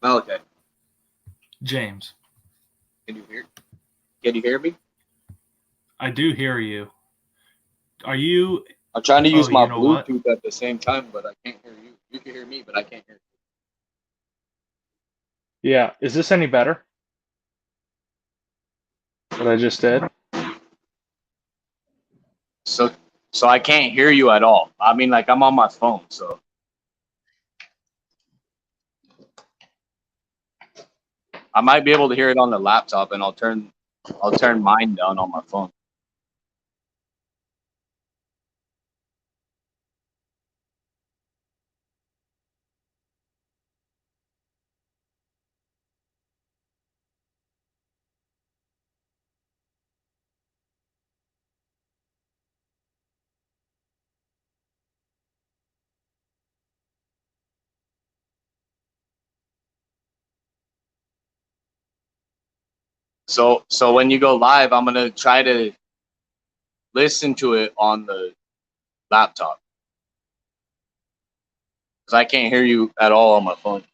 Okay. James. Can you hear? Can you hear me? I do hear you. Are you? I'm trying to Oh, use my you know what? Bluetooth at the same time, but I can't hear you. You can hear me, but I can't hear Yeah. Is this any better? What I just did? you. So I can't hear you at all. I mean, like I'm on my phone, so I might be able to hear it on the laptop, and I'll turn mine down on my phone. So when you go live, I'm gonna try to listen to it on the laptop because I can't hear you at all on my phone.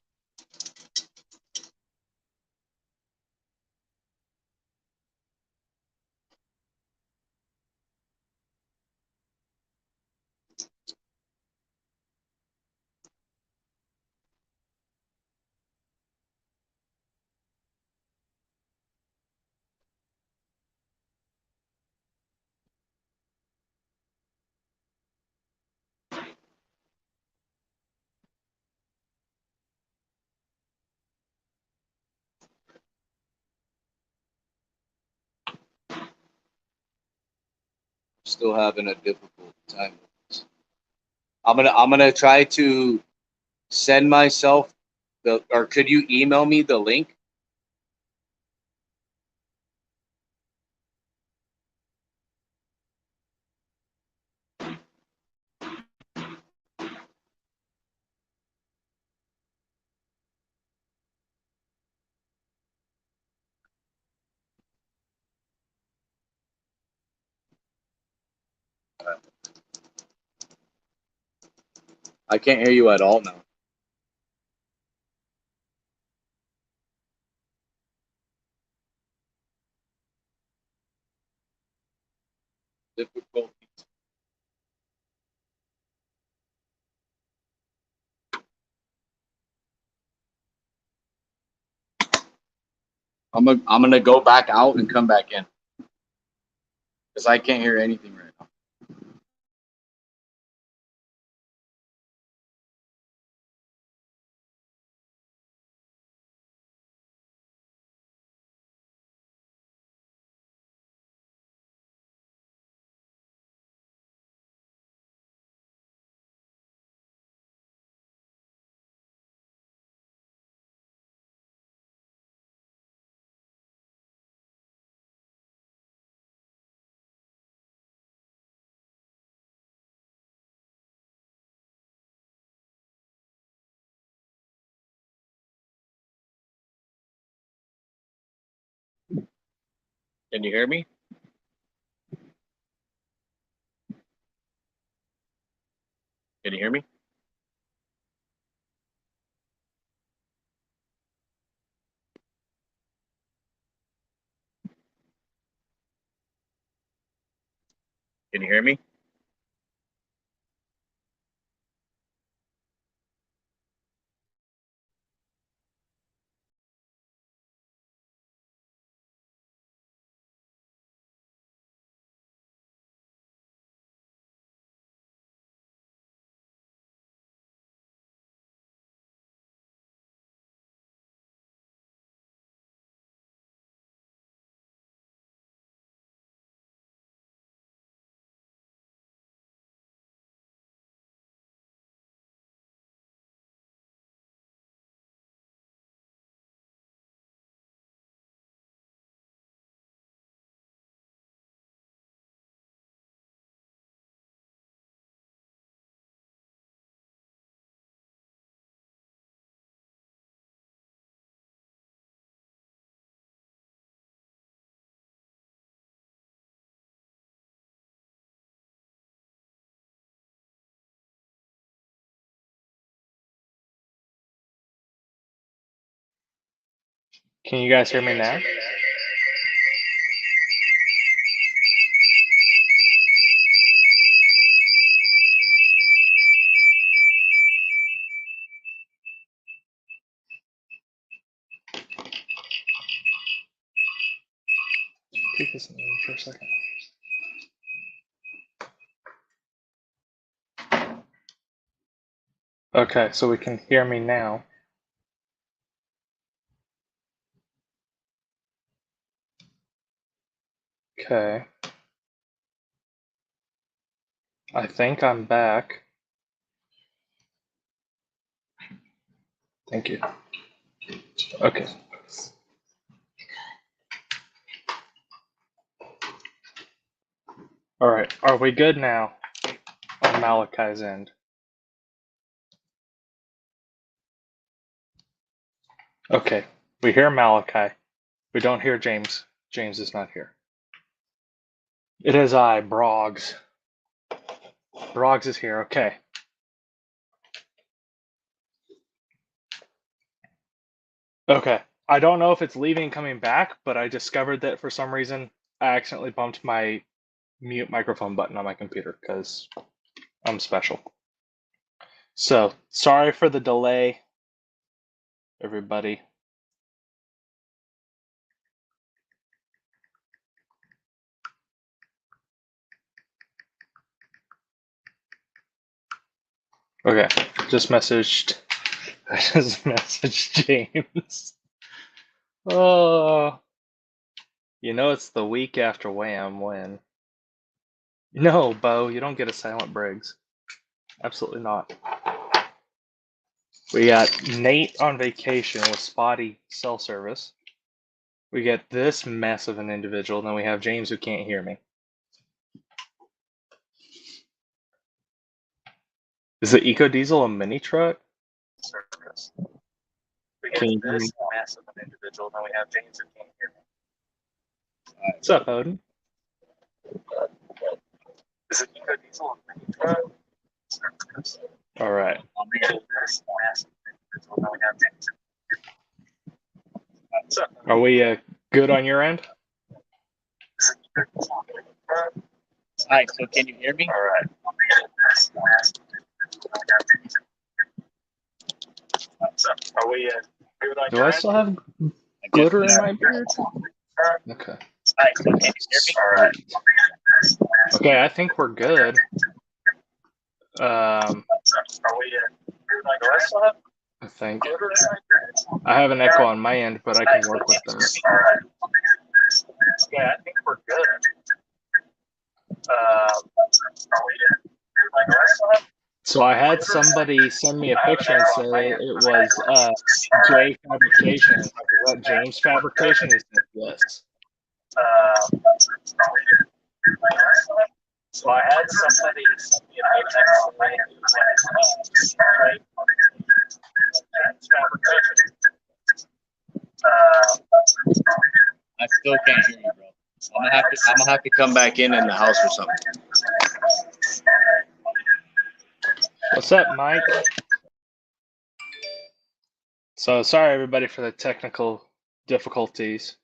Still having a difficult time with this. I'm gonna try to send myself or could you email me the link? I can't hear you at all now. Difficult. I'm gonna go back out and come back in because I can't hear anything right now. Can you hear me? Can you hear me? Can you hear me? Can you guys hear me now? Keep this in for a second. Okay, so we can hear me now. Okay. I think I'm back. Thank you. Okay. All right. Are we good now on Malachi's end? Okay. We hear Malachi. We don't hear James. James is not here. It is I, Broggs. Broggs is here. Okay. Okay. I don't know if it's leaving and coming back, but I discovered that for some reason I accidentally bumped my mute microphone button on my computer because I'm special. So, sorry for the delay, everybody. Okay, just messaged. I just messaged James. Oh, you know it's the week after Wham when. No, Bo, you don't get a silent Briggs. Absolutely not. We got Nate on vacation with spotty cell service. We get this mess of an individual, and then we have James who can't hear me. Is the Eco Diesel a mini truck? Service. Can you hear me? Mess of an individual, then we have James who can't hear me. What's up, Odin? Is it Eco Diesel a mini truck? Service. All right. Are we good on your end? Hi, so can you hear me? All right. Are we good on your end? Do I still have glitter in my beard? Okay. Hi, so can you hear me? All right. Okay, I think we're good. Are we do I still have? I think. I have an echo on my end, but I can work with that. Yeah, I think we're good. So I had somebody send me a picture and say it was J Fabrication. Is that James Fabrication? He said yes. So I had somebody send me a picture and say it was James Fabrication. I still can't hear you, bro. I'm gonna have to come back in the house or something. What's up, Mike? So sorry everybody for the technical difficulties.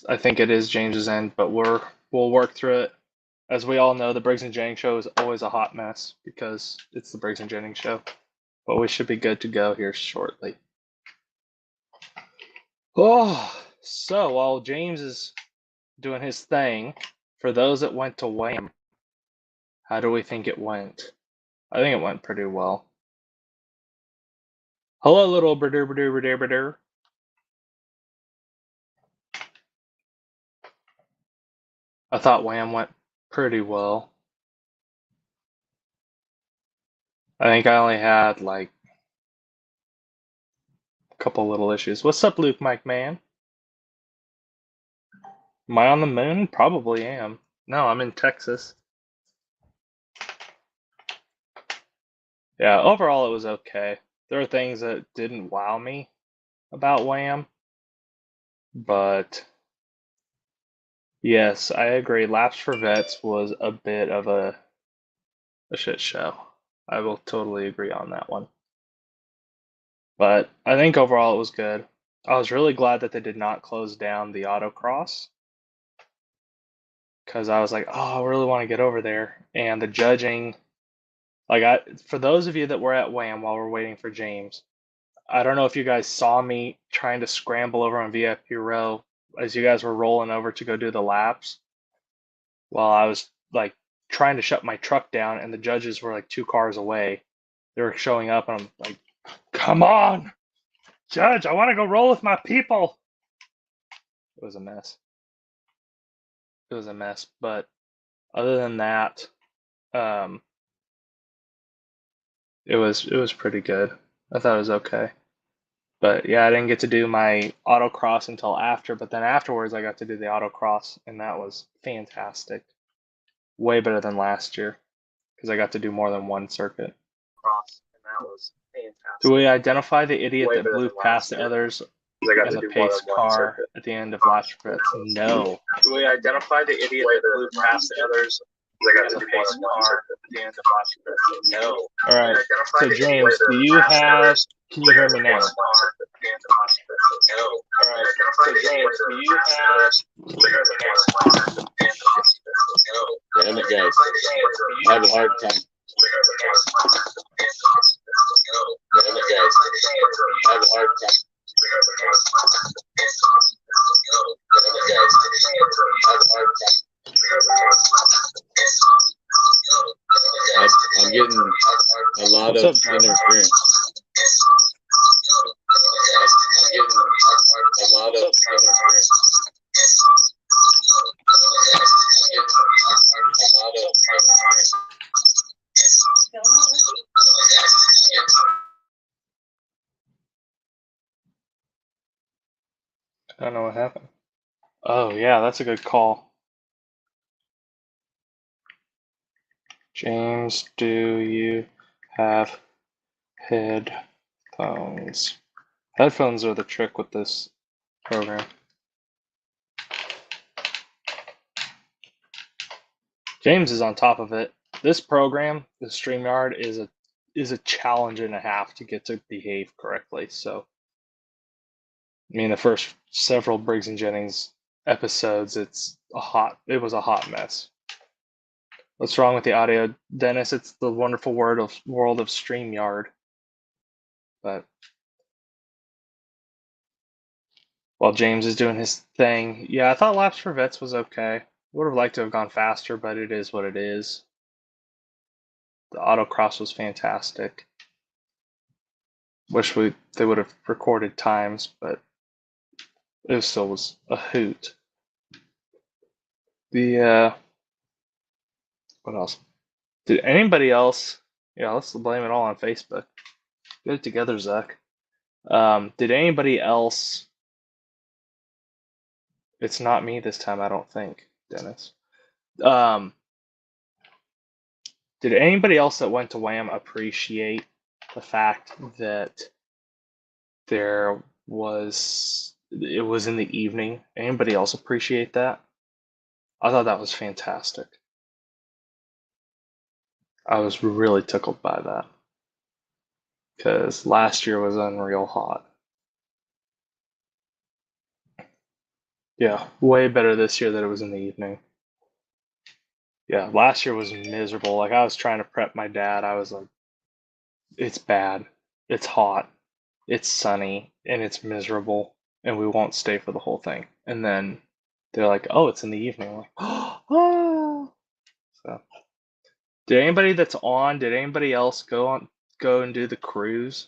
I think it is James's end, but we'll work through it. As we all know, the Briggs and Jennings show is always a hot mess because it's the Briggs and Jennings show. But we should be good to go here shortly. Oh, so while James is doing his thing, for those that went to Wham, how do we think it went? I think it went pretty well. Hello, little birder. I thought Wham went pretty well. I think I only had like a couple little issues. What's up, Luke Mike man? Am I on the moon? Probably am. No, I'm in Texas. Yeah, overall it was okay. There are things that didn't wow me about Wham, but yes, I agree. Laps for Vets was a bit of a shit show. I will totally agree on that one. But I think overall it was good. I was really glad that they did not close down the autocross because I was like, oh, I really want to get over there. And the judging, for those of you that were at Wham while we're waiting for James, I don't know if you guys saw me trying to scramble over on VIP row as you guys were rolling over to go do the laps while I was like trying to shut my truck down and the judges were like 2 cars away. They were showing up and I'm like, come on, Judge, I want to go roll with my people. It was a mess. It was a mess. But other than that, it was pretty good. I thought it was okay. But yeah, I didn't get to do my autocross until after, but then afterwards I got to do the autocross and that was fantastic. Way better than last year because I got to do more than one circuit. And that was fantastic. Do we identify the idiot that blew past the others in the pace car at the end of last trip? No. Do we identify the idiot that blew past the others in the pace car at the end of last trip? No. All right. So James, do you have? Can you hear me now? No. All right. So James, do you have? Can you hear me now? Damn it, guys. I have a hard time. Damn it, guys. I have a hard time. Damn it, guys. I have a hard time. I'm getting a lot of interference. I'm getting a lot of interference. I don't know what happened. Oh yeah, that's a good call. James, do you have headphones? Headphones are the trick with this program. James is on top of it. This program, the StreamYard, is a challenge and a half to get to behave correctly. So, I mean, the first several Briggs and Jennings episodes, it was a hot mess. What's wrong with the audio, Dennis? It's the wonderful world of StreamYard. But while James is doing his thing, yeah, I thought Laps for Vets was okay. Would have liked to have gone faster, but it is what it is. The autocross was fantastic. Wish they would have recorded times, but it still was a hoot. The what else? Did anybody else? Yeah, let's blame it all on Facebook. Get it together, Zach. Did anybody else? It's not me this time, I don't think, Dennis. Did anybody else that went to Wham appreciate the fact that it was in the evening? Anybody else appreciate that? I thought that was fantastic. I was really tickled by that because last year was unreal hot. Yeah, way better this year that it was in the evening. Yeah, last year was miserable. Like I was trying to prep my dad. I was like, it's bad. It's hot. It's sunny and it's miserable and we won't stay for the whole thing. And then they're like, oh, it's in the evening. I'm like, oh. So did anybody else go and do the cruise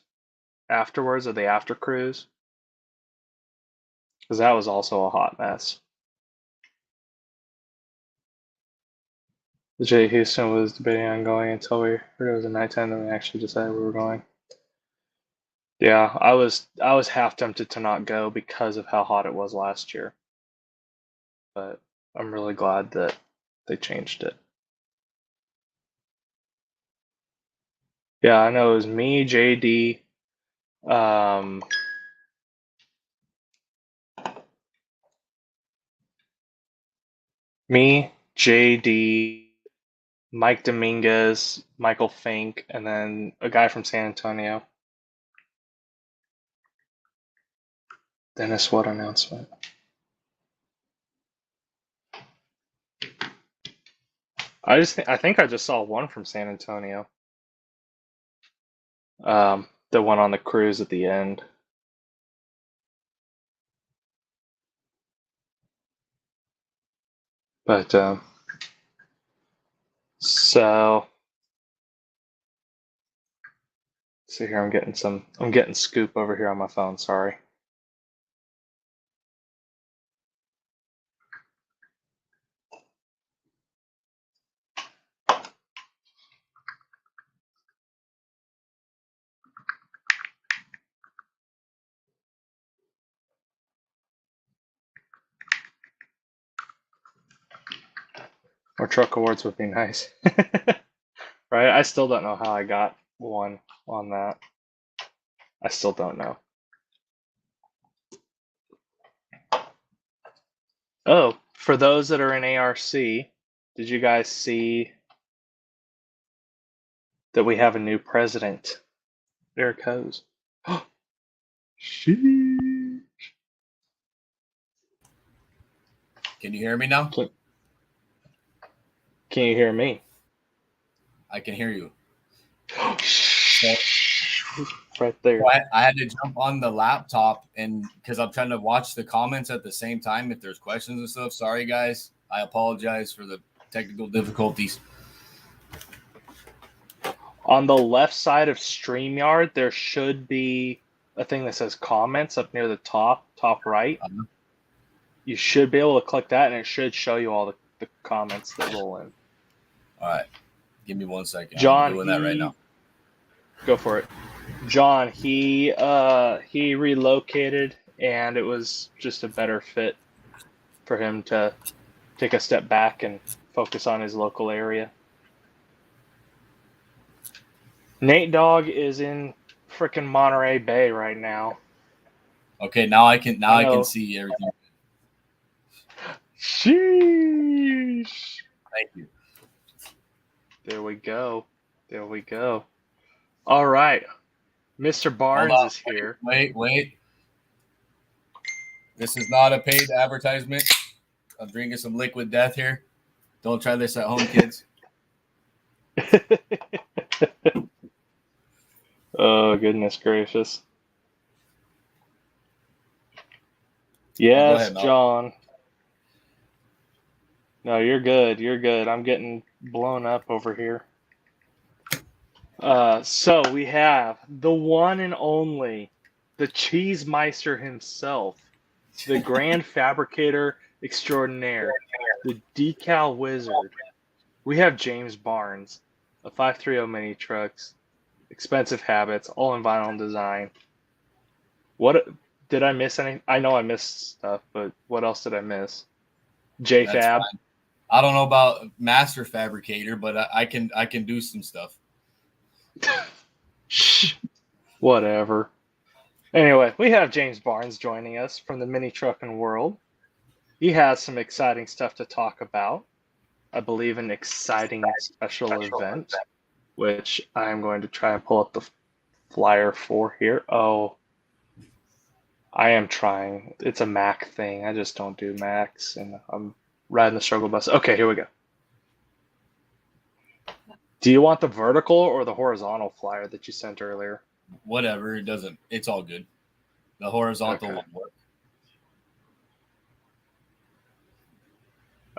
afterwards, or the after cruise? Because that was also a hot mess. Jay Houston was debating on going until we heard it was a nighttime, then we actually decided we were going. Yeah, I was half tempted to not go because of how hot it was last year. But I'm really glad that they changed it. Yeah, I know it was me, JD, me, JD, Mike Dominguez, Michael Fink, and then a guy from San Antonio. Dennis, what announcement? I think I just saw one from San Antonio. The one on the cruise at the end. But so see here, I'm getting scoop over here on my phone, sorry. More truck awards would be nice. Right? I still don't know how I got one on that. I still don't know. Oh, for those that are in ARC, did you guys see that we have a new president? There it goes. Sheesh. Can you hear me now? Can you hear me? I can hear you. Right there. So I had to jump on the laptop and because I'm trying to watch the comments at the same time if there's questions and stuff. Sorry, guys. I apologize for the technical difficulties. On the left side of StreamYard, there should be a thing that says comments up near the top right. You should be able to click that, and it should show you all the comments that roll in. All right. Give me 1 second. John, I'm doing that right now. Go for it. John, he relocated, and it was just a better fit for him to take a step back and focus on his local area. Nate Dogg is in freaking Monterey Bay right now. Okay, now I can see everything. Sheesh. Thank you. There we go. All right. Mr. Barnes is here. Wait. This is not a paid advertisement. I'm drinking some liquid death here. Don't try this at home, kids. Oh, goodness gracious. Yes, ahead, John. No, you're good. I'm getting blown up over here. So we have the one and only, the Cheesemeister himself, the Grand Fabricator Extraordinaire, the Decal Wizard. We have James Barnes, a 530 Mini Trucks, Expensive Habits, all in vinyl design. What did I miss? Any? I know I missed stuff, but what else did I miss? JFab. I don't know about Master Fabricator, but I can do some stuff. Whatever. Anyway, we have James Barnes joining us from the mini-truckin world. He has some exciting stuff to talk about. I believe an exciting special event, which I'm going to try and pull up the flyer for here. Oh, I am trying. It's a Mac thing. I just don't do Macs, and I'm riding the struggle bus. Okay, here we go. Do you want the vertical or the horizontal flyer that you sent earlier? Whatever. It doesn't. It's all good. The horizontal won't work.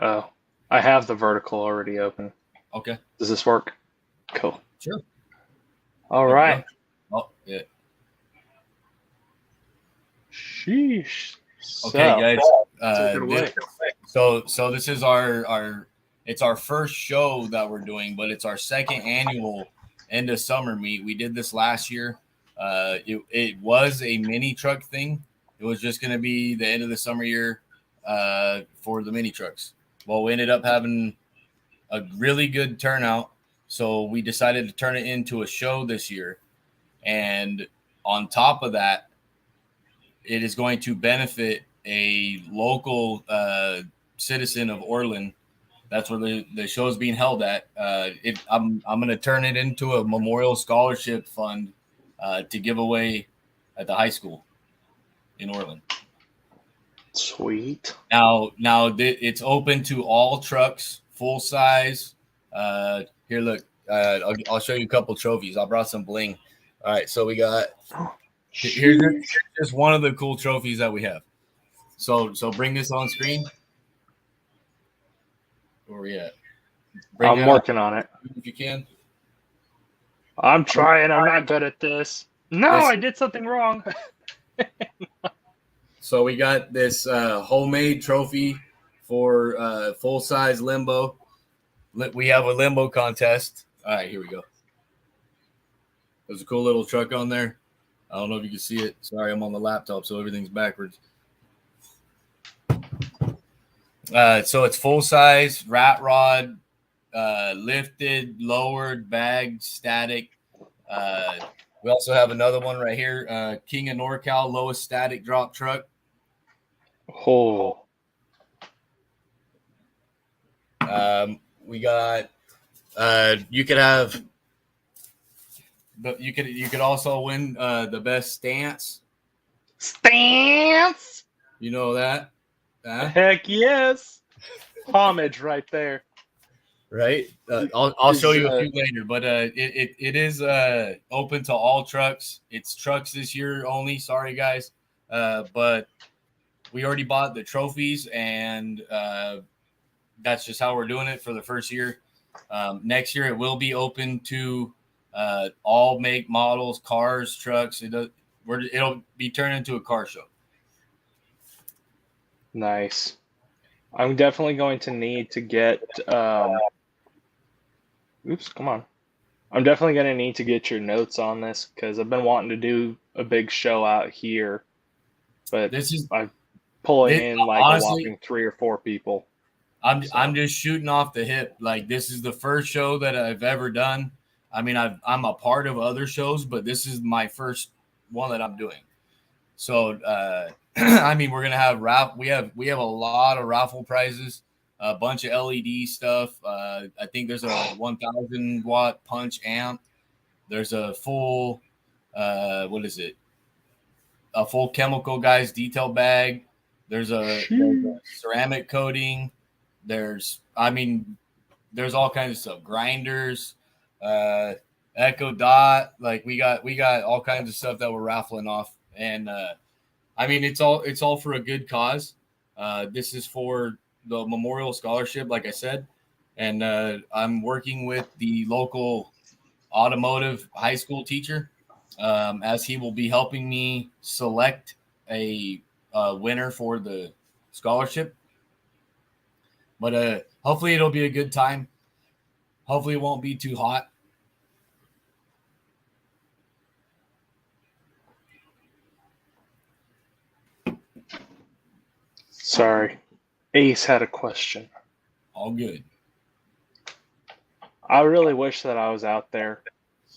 Oh, I have the vertical already open. Okay. Does this work? Cool. Sure. All right. Oh, yeah. Sheesh. Okay, guys. So this is it's our first show that we're doing, but it's our second annual end of summer meet. We did this last year. It was a mini truck thing. It was just going to be the end of the summer year for the mini trucks. Well, we ended up having a really good turnout, so we decided to turn it into a show this year. And on top of that, it is going to benefit a local citizen of Orland. That's where the show is being held at. I'm going to turn it into a memorial scholarship fund to give away at the high school in Orland. Sweet. Now it's open to all trucks, full size. Here, look. I'll show you a couple trophies. I brought some bling. All right, so we got here's just one of the cool trophies that we have. So bring this on screen. Where we at? I'm working on it if you can. I'm trying. I'm not good at this. No, I did something wrong. So we got this homemade trophy for full size limbo. We have a limbo contest. All right, here we go. There's a cool little truck on there. I don't know if you can see it. Sorry, I'm on the laptop, so everything's backwards. So it's full size, rat rod, lifted, lowered, bagged, static. We also have another one right here, King of NorCal, lowest static drop truck. Oh. We got. You could have. But you could also win the best stance. Stance. You know that? Heck yes. Homage right there. Right. I'll show you a few later, but it is open to all trucks. It's trucks this year only. Sorry guys, but we already bought the trophies, and that's just how we're doing it for the first year. Next year it will be open to all make models, cars, trucks. It'll be turned into a car show. Nice. I'm definitely going to need to get oops, come on. I'm definitely going to need to get your notes on this because I've been wanting to do a big show out here, but I'm pulling in like honestly, a whopping 3 or 4 people. I'm just shooting off the hip. Like, this is the first show that I've ever done. I mean, I'm a part of other shows, but this is my first one that I'm doing. So, I mean, we're gonna have we have a lot of raffle prizes, a bunch of LED stuff. I think there's a 1,000 watt punch amp. There's a full, what is it? A full chemical guys detail bag. There's a ceramic coating. There's all kinds of stuff. Grinders, Echo Dot. Like we got all kinds of stuff that we're raffling off, and I mean it's all for a good cause. This is for the Memorial Scholarship, like I said, and I'm working with the local automotive high school teacher, as he will be helping me select a winner for the scholarship. But hopefully it'll be a good time. Hopefully it won't be too hot. Sorry. Ace had a question. All good. I really wish that I was out there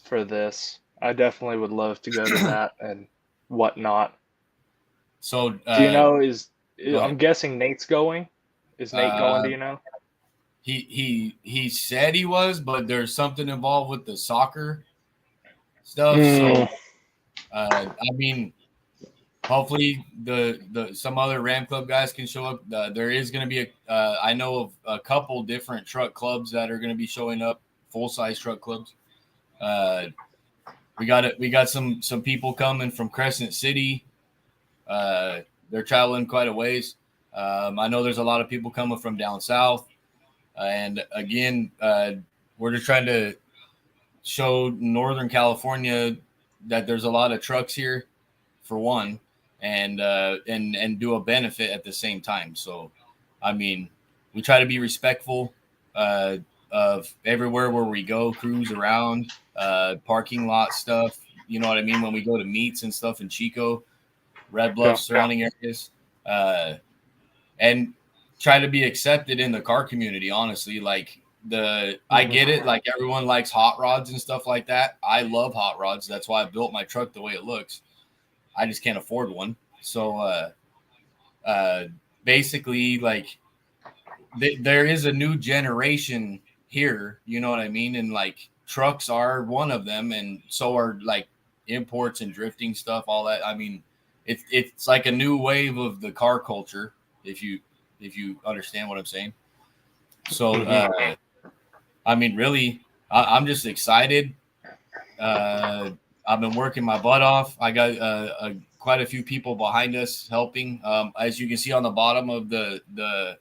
for this. I definitely would love to go to that and whatnot. So do you know I'm guessing Nate's going? Is Nate going? Do you know? He said he was, but there's something involved with the soccer stuff. So I mean, hopefully the some other Ram Club guys can show up. There is going to be I know of a couple different truck clubs that are going to be showing up, full size truck clubs. We got some people coming from Crescent City. They're traveling quite a ways. I know there's a lot of people coming from down south. And again, we're just trying to show Northern California that there's a lot of trucks here, for one, and do a benefit at the same time. So, I mean, we try to be respectful of everywhere where we go, cruise around, parking lot stuff. You know what I mean? When we go to meets and stuff in Chico, Red Bluff, surrounding areas, and try to be accepted in the car community. Honestly, like I get it. Like, everyone likes hot rods and stuff like that. I love hot rods. That's why I built my truck the way it looks. I just can't afford one. So, basically, like, there is a new generation here. You know what I mean? And like, trucks are one of them, and so are like imports and drifting stuff, all that. I mean, it's like a new wave of the car culture, if you understand what I'm saying. So I mean, really, I'm just excited. I've been working my butt off. I got quite a few people behind us helping. As you can see on the bottom of the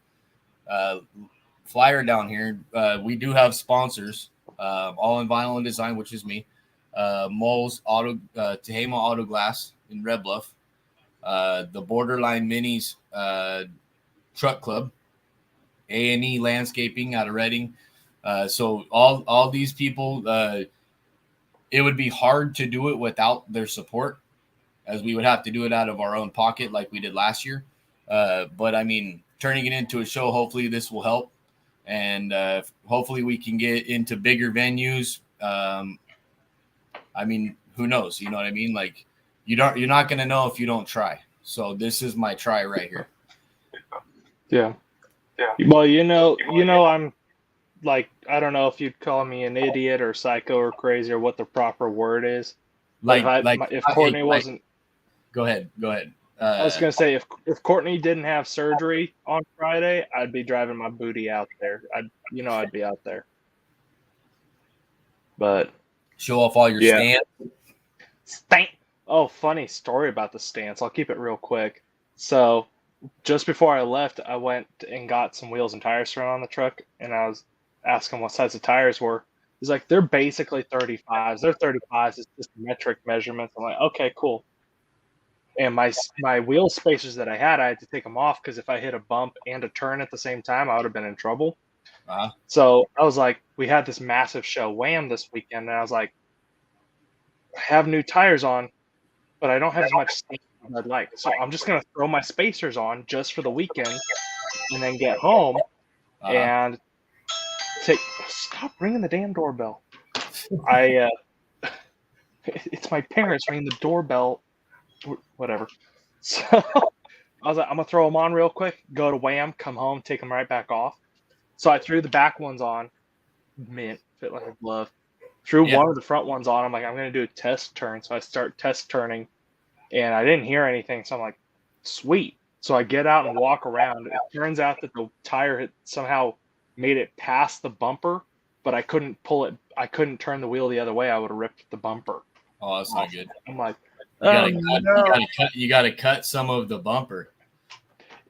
flyer down here, we do have sponsors. All in Vinyl and Design, which is me. Moles Auto, Tehama Auto Glass in Red Bluff. The Borderline Minis Truck Club. A&E Landscaping out of Reading. So all these people, it would be hard to do it without their support, as we would have to do it out of our own pocket like we did last year. But I mean, turning it into a show, hopefully this will help. And hopefully we can get into bigger venues. I mean, who knows? You know what I mean? Like, you're not going to know if you don't try. So this is my try right here. Yeah. Well, I'm like, I don't know if you'd call me an idiot or psycho or crazy or what the proper word is. If Courtney wasn't. Go ahead. I was gonna say, if Courtney didn't have surgery on Friday, I'd be driving my booty out there. I'd be out there. But show off all your stance. Oh, funny story about the stance. I'll keep it real quick. So, just before I left, I went and got some wheels and tires thrown on the truck, and I was asking what size the tires were. He's like, they're basically 35s. They're 35s. It's just metric measurements. I'm like, okay, cool. And my wheel spacers that I had to take them off because if I hit a bump and a turn at the same time, I would have been in trouble. So I was like, we had this massive show Wham this weekend, and I was like, I have new tires on, but I don't have as much space as I'd like. So I'm just gonna throw my spacers on just for the weekend, and then get home and stop ringing the damn doorbell. It's my parents ringing the doorbell. Whatever. So I was like, I'm gonna throw them on real quick, go to Wham, come home, take them right back off. So I threw the back ones on, mint, fit like a glove. Threw one of the front ones on. I'm like, I'm gonna do a test turn. So I start test turning, and I didn't hear anything. So I'm like, sweet. So I get out and walk around. It turns out that the tire had somehow made it past the bumper, but I couldn't pull it. I couldn't turn the wheel the other way. I would have ripped the bumper. Oh, that's not good. I'm like, you gotta cut some of the bumper.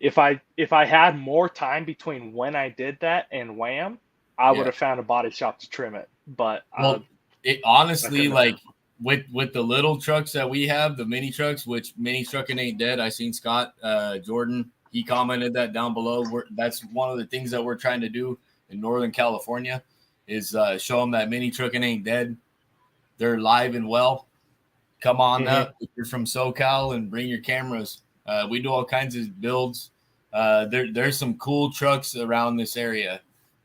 If I had more time between when I did that and Wham, I would have found a body shop to trim it. But it honestly, like with the little trucks that we have, the mini trucks, which mini-truckin ain't dead. I seen Scott Jordan. He commented that down below. That's one of the things that we're trying to do in Northern California is show them that mini-truckin ain't dead. They're alive and well. Come on up if you're from SoCal and bring your cameras. We do all kinds of builds. There's some cool trucks around this area.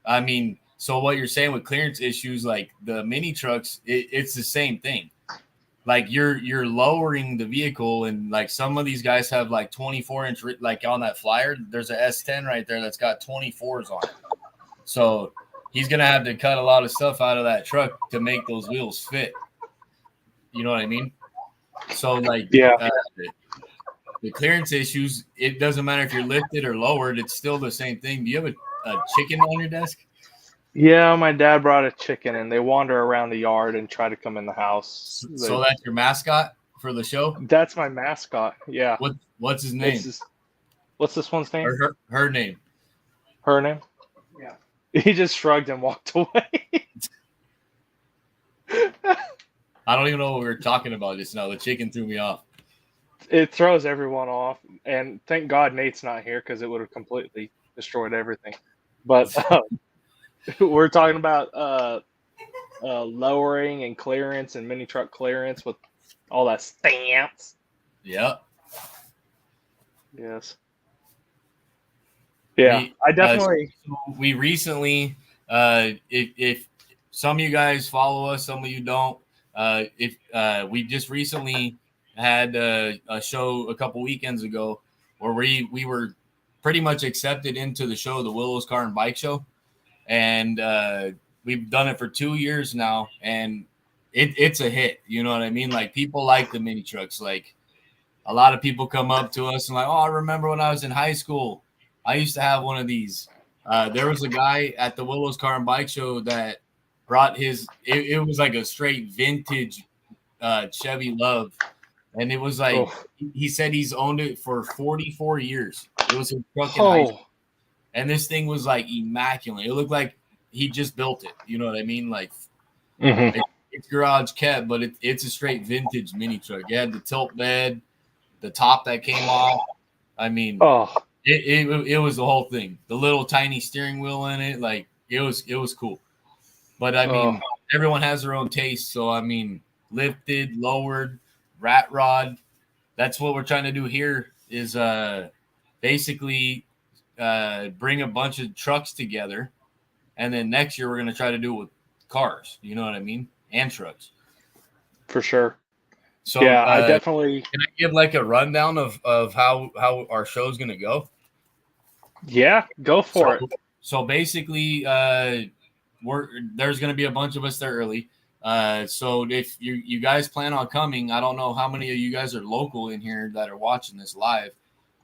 I mean, so what you're saying with clearance issues, like the mini trucks, it's the same thing. Like you're lowering the vehicle, and like some of these guys have like 24-inch, like on that flyer, there's a S10 right there that's got 24s on it. So he's gonna have to cut a lot of stuff out of that truck to make those wheels fit. You know what I mean? So like the clearance issues, it doesn't matter if you're lifted or lowered, it's still the same thing. Do you have a chicken on your desk? Yeah, my dad brought a chicken, and they wander around the yard and try to come in the house. So that's your mascot for the show? That's my mascot. Yeah. What's his name? What's this one's name? Her name. Her name? Yeah. He just shrugged and walked away. I don't even know what we were talking about just now. The chicken threw me off. It throws everyone off, and thank God Nate's not here because it would have completely destroyed everything. But we're talking about lowering and clearance and mini truck clearance with all that stance. Yep. Yes. Yeah, I definitely. We recently, if some of you guys follow us, some of you don't. We just recently had a show a couple weekends ago where we were pretty much accepted into the show, the Willows Car and Bike Show, and we've done it for 2 years now, and it's a hit. You know what I mean? Like people like the mini trucks. Like a lot of people come up to us and like, oh, I remember when I was in high school, I used to have one of these. There was a guy at the Willows Car and Bike Show that brought his. It was like a straight vintage Chevy Love, and it was like he said he's owned it for 44 years. It was his truck in high school, and this thing was like immaculate. It looked like he just built it. You know what I mean? Like it's garage kept, but it's a straight vintage mini truck. It had the tilt bed, the top that came off. I mean, it was the whole thing. The little tiny steering wheel in it, like it was cool. But I mean, everyone has their own taste. So I mean, lifted, lowered, rat rod. That's what we're trying to do here. Is basically bring a bunch of trucks together, and then next year we're going to try to do it with cars. You know what I mean? And trucks. For sure. So yeah, I definitely. Can I give like a rundown of how our show's going to go? Yeah, go for it. So basically, there's going to be a bunch of us there early. So if you guys plan on coming, I don't know how many of you guys are local in here that are watching this live,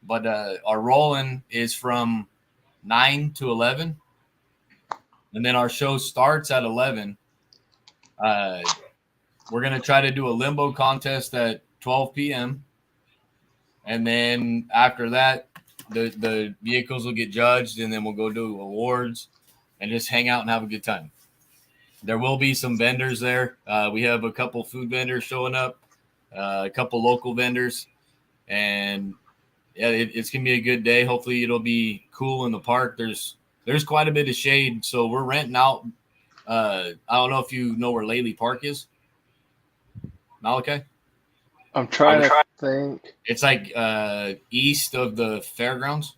but our rolling is from 9 to 11, and then our show starts at 11. We're going to try to do a limbo contest at 12 p.m. And then after that, the vehicles will get judged, and then we'll go do awards and just hang out and have a good time. There will be some vendors there. We have a couple food vendors showing up, a couple local vendors, and yeah, it's going to be a good day. Hopefully it'll be cool in the park. There's quite a bit of shade, so we're renting out. I don't know if you know where Laley Park is. Malachi? I'm trying to think. It's like east of the fairgrounds.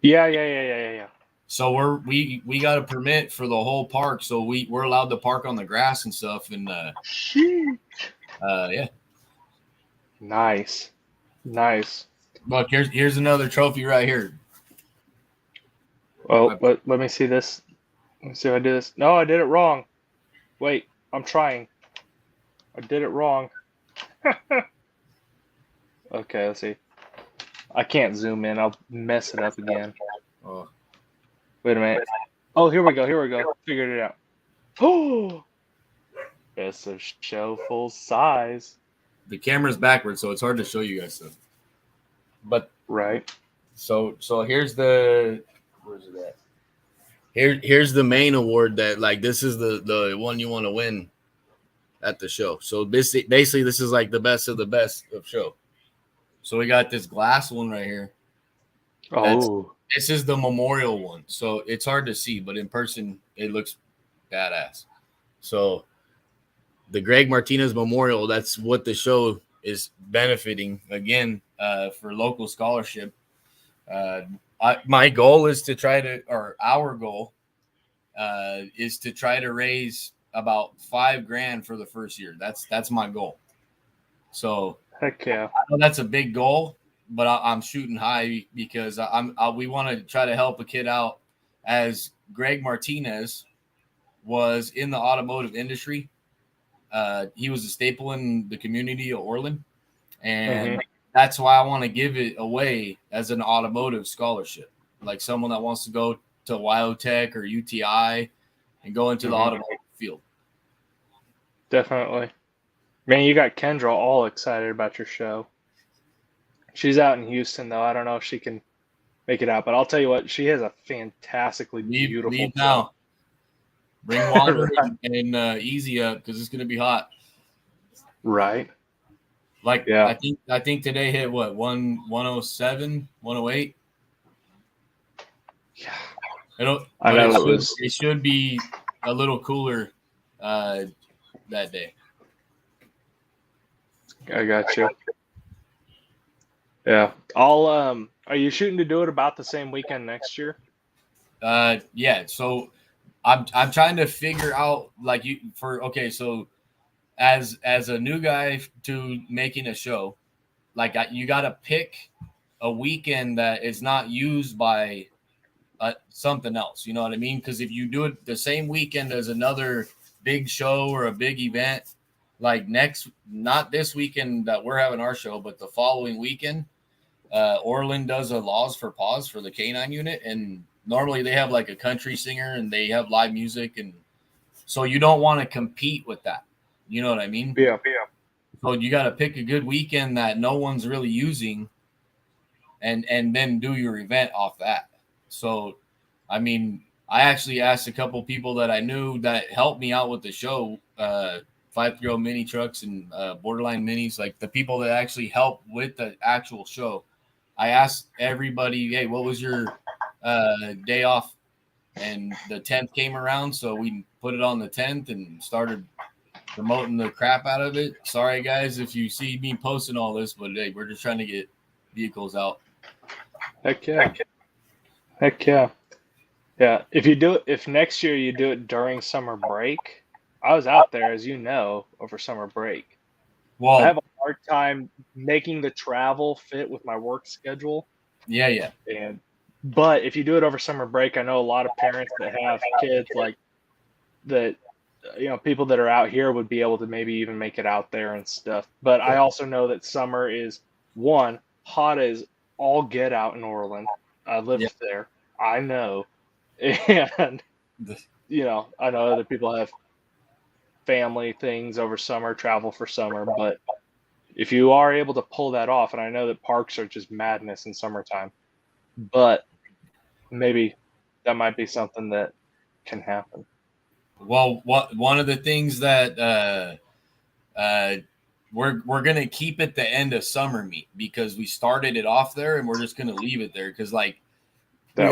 Yeah. So we got a permit for the whole park, so we're allowed to park on the grass and stuff. And yeah. Nice. Look, here's another trophy right here. Oh, let me see this. Let me see if I do this. No, I did it wrong. Wait, I'm trying. I did it wrong. Okay, let's see. I can't zoom in. I'll mess it up again. Oh. Wait a minute. Oh, here we go. Figured it out. Oh, it's a show full size. The camera's backwards, so it's hard to show you guys stuff. But right. So here's where's it at? Here's the main award that like this is the one you want to win at the show. So basically this is like the best of the best of show. So we got this glass one right here. This is the memorial one. So it's hard to see, but in person it looks badass. So the Greg Martinez Memorial, that's what the show is benefiting again for local scholarship. My goal is to our goal is to try to raise about $5,000 for the first year. That's my goal. So heck yeah, I know that's a big goal, but I'm shooting high because we want to try to help a kid out, as Greg Martinez was in the automotive industry. He was a staple in the community of Orland, and that's why I want to give it away as an automotive scholarship, like someone that wants to go to Wyotech or UTI and go into the automotive field. Definitely. Man, you got Kendra all excited about your show. She's out in Houston, though. I don't know if she can make it out, but I'll tell you what, she has a fantastically beautiful leave now. Bring water and easy up because it's going to be hot. Right. Like, yeah. I think today hit what, 107, 108? Yeah. It should be a little cooler that day. I got you. Yeah. Are you shooting to do it about the same weekend next year? Yeah. So I'm trying to figure out so as a new guy to making a show, like you got to pick a weekend that is not used by something else. You know what I mean? Because if you do it the same weekend as another big show or a big event, like not this weekend that we're having our show, but the following weekend, Orland does a Laws for Paws for the K9 unit, and normally they have like a country singer and they have live music, and so you don't want to compete with that. You know what I mean? Yeah. So you got to pick a good weekend that no one's really using, and then do your event off that. So, I mean, I actually asked a couple people that I knew that helped me out with the show, 530 mini trucks and borderline minis, like the people that actually help with the actual show. I asked everybody, hey, what was your day off? And the 10th came around, so we put it on the 10th and started promoting the crap out of it. Sorry, guys, if you see me posting all this, but hey, we're just trying to get vehicles out. Heck yeah. Heck yeah. Yeah. If next year you do it during summer break, I was out there, as you know, over summer break. Well, I have a hard time making the travel fit with my work schedule. Yeah. But if you do it over summer break, I know a lot of parents that have kids like that, people that are out here would be able to maybe even make it out there and stuff. But I also know that summer is hot as all get out in Orland. I lived there. I know. And, I know other people have family things over summer, travel for summer, but if you are able to pull that off, and I know that parks are just madness in summertime, but maybe that might be something that can happen. Well, one of the things that we're gonna keep at the end of summer meet, because we started it off there and we're just gonna leave it there, because like we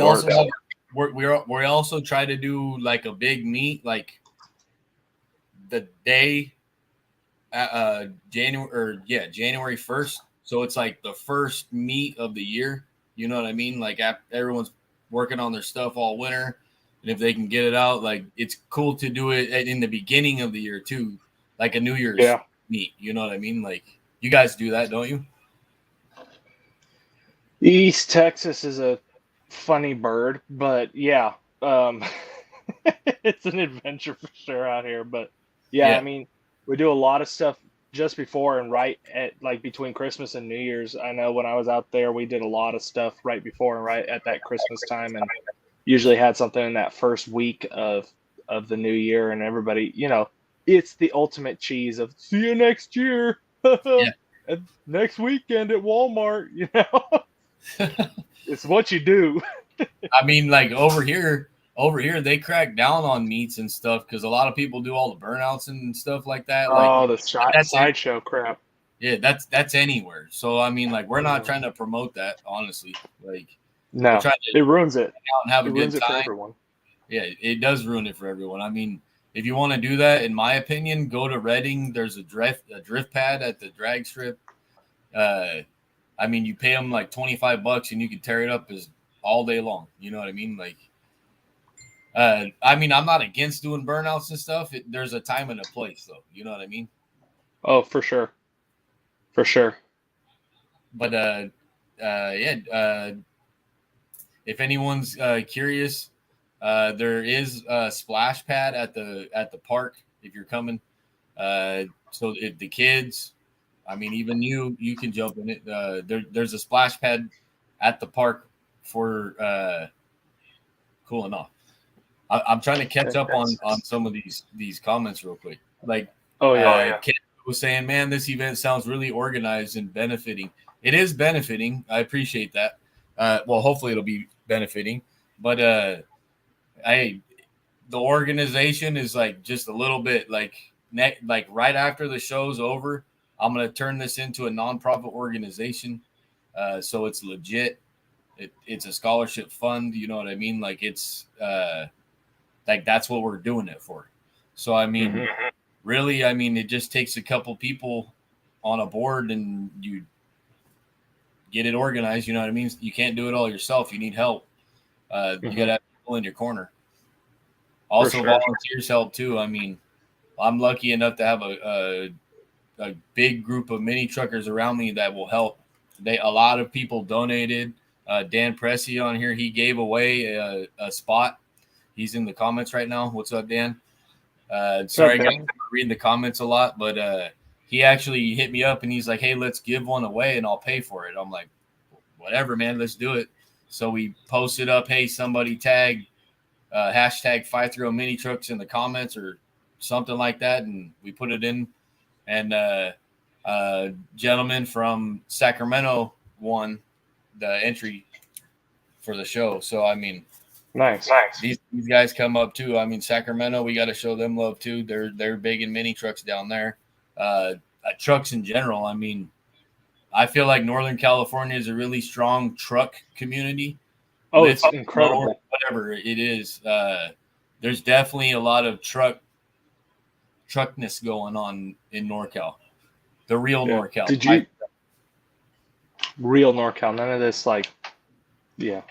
also try to do like a big meet like the day January 1st, so it's like the first meet of the year, you know what I mean, like everyone's working on their stuff all winter, and if they can get it out, like it's cool to do it in the beginning of the year too, like a New Year's meet, you know what I mean, like you guys do that, don't you? East Texas is a funny bird, but yeah, it's an adventure for sure out here. But yeah, I mean, we do a lot of stuff just before and right at like between Christmas and New Year's. I know when I was out there, we did a lot of stuff right before and right at that Christmas time, and usually had something in that first week of the new year, and everybody, it's the ultimate cheese of see you next year. Next weekend at Walmart, It's what you do. I mean, like over here they crack down on meats and stuff because a lot of people do all the burnouts and stuff like that. Oh, like the sideshow crap. Yeah, that's anywhere. So I mean, like we're not trying to promote that, honestly. Like no, it ruins it. And have a good time. For everyone. Yeah, it does ruin it for everyone. I mean, if you want to do that, in my opinion, go to Reading. There's a drift pad at the drag strip. I mean, you pay them like $25 and you can tear it up as all day long. You know what I mean? Like, I mean, I'm not against doing burnouts and stuff. There's a time and a place, though. You know what I mean? Oh, for sure. For sure. But if anyone's curious, there is a splash pad at the park if you're coming. So if the kids, I mean, even you can jump in it. There's a splash pad at the park for cooling off. I'm trying to catch up on some of these comments real quick. Like, Ken was saying, man, this event sounds really organized and benefiting. It is benefiting. I appreciate that. Well, hopefully it'll be benefiting. But the organization is like just a little bit like right after the show's over, I'm going to turn this into a nonprofit organization. So it's legit. It's a scholarship fund. You know what I mean? Like it's like that's what we're doing it for. So, I mean, really, I mean, it just takes a couple people on a board and you get it organized. You know what I mean? You can't do it all yourself. You need help. You got to have people in your corner. Also, volunteers help too. I mean, I'm lucky enough to have a big group of mini truckers around me that will help. A lot of people donated. Dan Pressy on here, he gave away a spot. He's in the comments right now. What's up, Dan? Sorry, guys, I'm reading the comments a lot, but he actually hit me up and he's like, "Hey, let's give one away and I'll pay for it." I'm like, "Whatever, man, let's do it." So we posted up, "Hey, somebody tag hashtag 530 mini trucks in the comments or something like that," and we put it in. And gentleman from Sacramento won the entry for the show. So I mean, nice. These guys come up too. I mean, Sacramento, we got to show them love too. They're big in mini trucks down there. Trucks in general. I mean, I feel like Northern California is a really strong truck community. Oh, it's incredible. Whatever it is, there's definitely a lot of truckness going on in NorCal. The real NorCal. Real NorCal? None of this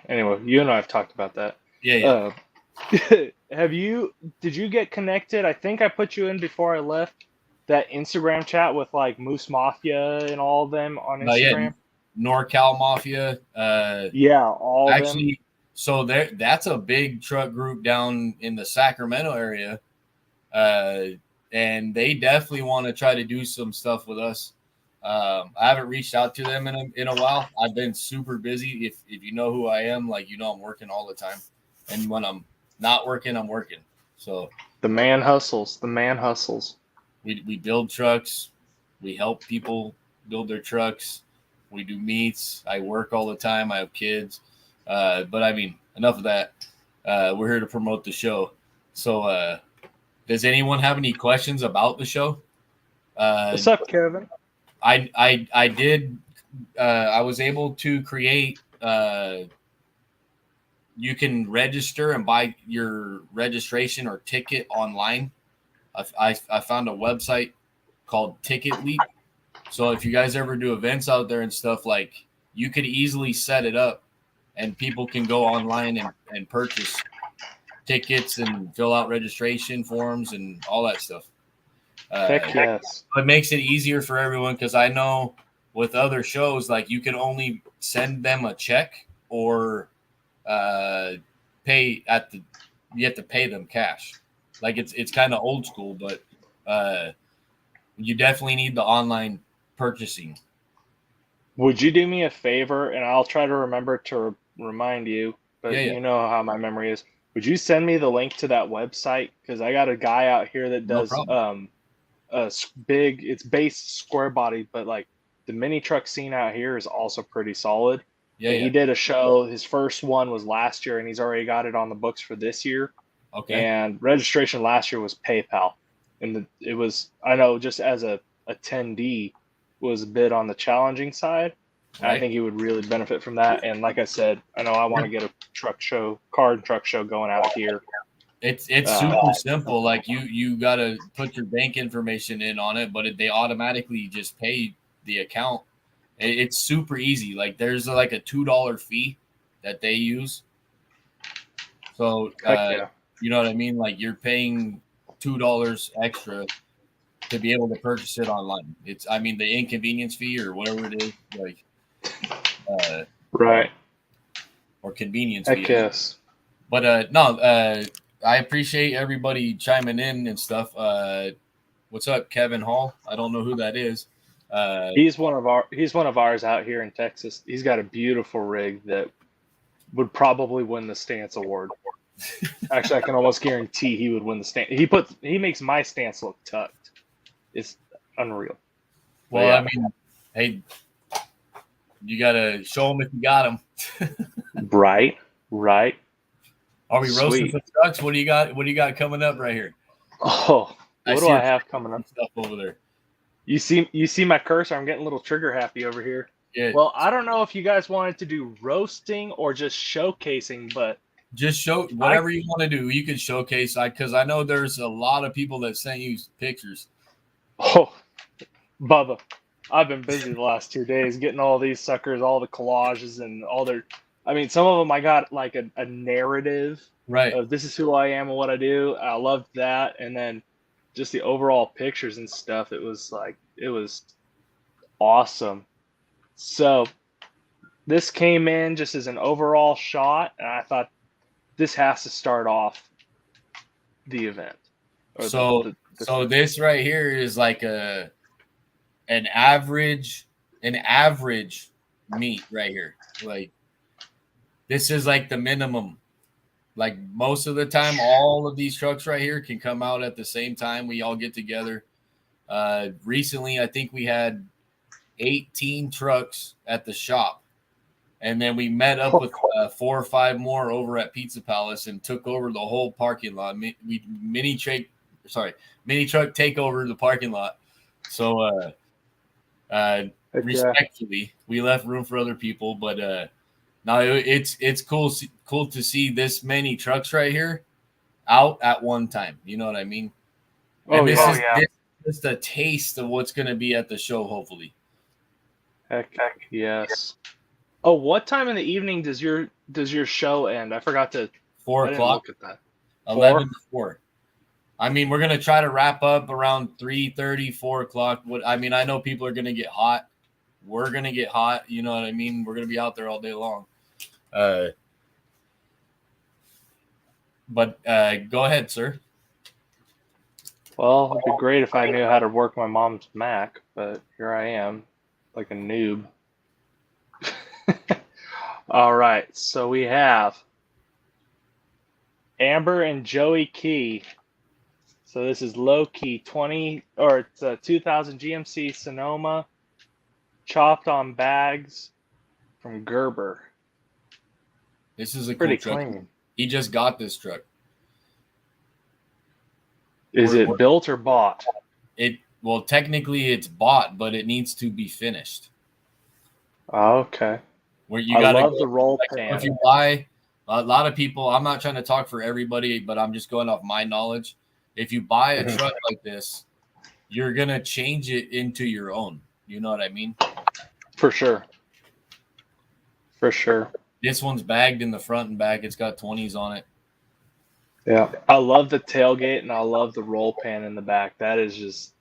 Anyway, you and I have talked about that. Yeah. Did you get connected? I think I put you in before I left that Instagram chat with like Moose Mafia and all of them on Instagram. NorCal Mafia. All actually, of them. So that's a big truck group down in the Sacramento area. And they definitely want to try to do some stuff with us. I haven't reached out to them in a while. I've been super busy. If you know who I am, I'm working all the time. And when I'm not working, I'm working. So the man hustles. We build trucks. We help people build their trucks. We do meets. I work all the time. I have kids. But I mean, enough of that. We're here to promote the show. So does anyone have any questions about the show? What's up, Kevin? I did. I was able to create. You can register and buy your registration or ticket online. I found a website called Ticket Leap. So if you guys ever do events out there and stuff, you could easily set it up, and people can go online and purchase tickets and fill out registration forms and all that stuff. Heck yes. It makes it easier for everyone, because I know with other shows, you can only send them a check or you have to pay them cash. It's kind of old school, but you definitely need the online purchasing. Would you do me a favor, and I'll try to remember to remind you, but you know how my memory is. Would you send me the link to that website? Because I got a guy out here that does it's based square body, but the mini truck scene out here is also pretty solid. He did a show. His first one was last year, and he's already got it on the books for this year. Okay. And registration last year was PayPal, and it was, I know, just as a attendee, was a bit on the challenging side. Right. I think he would really benefit from that. And like I said, I know I want to get a car and truck show going out here. It's super simple. You got to put your bank information in on it, but they automatically just pay the account. It's super easy. There's a $2 fee that they use. So you know what I mean? You're paying $2 extra to be able to purchase it online. It's, the inconvenience fee or whatever it is, right. Or convenience fee. I guess. But I appreciate everybody chiming in and stuff. What's up, Kevin Hall? I don't know who that is. He's one of ours out here in Texas. He's got a beautiful rig that would probably win the Stance Award. Actually, I can almost guarantee he would win the stance. He makes my stance look tucked. It's unreal. Well, hey, you gotta show them if you got them. Right. Are we roasting some trucks? What do you got coming up right here? Oh, what do I have coming up? Stuff over there. You see my cursor? I'm getting a little trigger happy over here. Yeah. Well, I don't know if you guys wanted to do roasting or just showcasing, but just show whatever you want to do. You can showcase, because I know there's a lot of people that sent you pictures. Oh, Bubba, I've been busy the last 2 days getting all these suckers, all the collages and all their. Some of them I got a narrative, right, of this is who I am and what I do. I loved that, and then just the overall pictures and stuff. It was awesome. So this came in just as an overall shot, and I thought this has to start off the event. So this right here is like an average meat right here. Like this is like the minimum. Like most of the time, all of these trucks right here can come out at the same time. We all get together. Recently, I think we had 18 trucks at the shop. And then we met up with 4 or 5 more over at Pizza Palace and took over the whole parking lot. We mini truck take over the parking lot. So respectfully, we left room for other people, but no, it's cool to see this many trucks right here out at one time. You know what I mean? And this is just a taste of what's going to be at the show, hopefully. Heck yes. Oh, what time in the evening does your show end? I forgot to 4 o'clock. Look at that. 11 to 4. I mean, we're gonna try to wrap up around 3:30, 4 o'clock. I know people are gonna get hot. We're gonna get hot. You know what I mean? We're gonna be out there all day long. But go ahead, sir. Well, it'd be great if I knew how to work my mom's Mac, but here I am, like a noob. All right, so we have Amber and Joey Key. So this is low key it's a 2000 GMC Sonoma, chopped on bags from Gerber. This is a pretty cool truck. clean. He just got this truck. Is it built or bought? Well, technically it's bought, but it needs to be finished. Oh, okay. Where you gotta love the roll pan. If you buy, a lot of people, I'm not trying to talk for everybody, but I'm just going off my knowledge. If you buy a truck like this, you're gonna change it into your own. You know what I mean? For sure. This one's bagged in the front and back. It's got 20s on it. Yeah. I love the tailgate and I love the roll pan in the back. That is just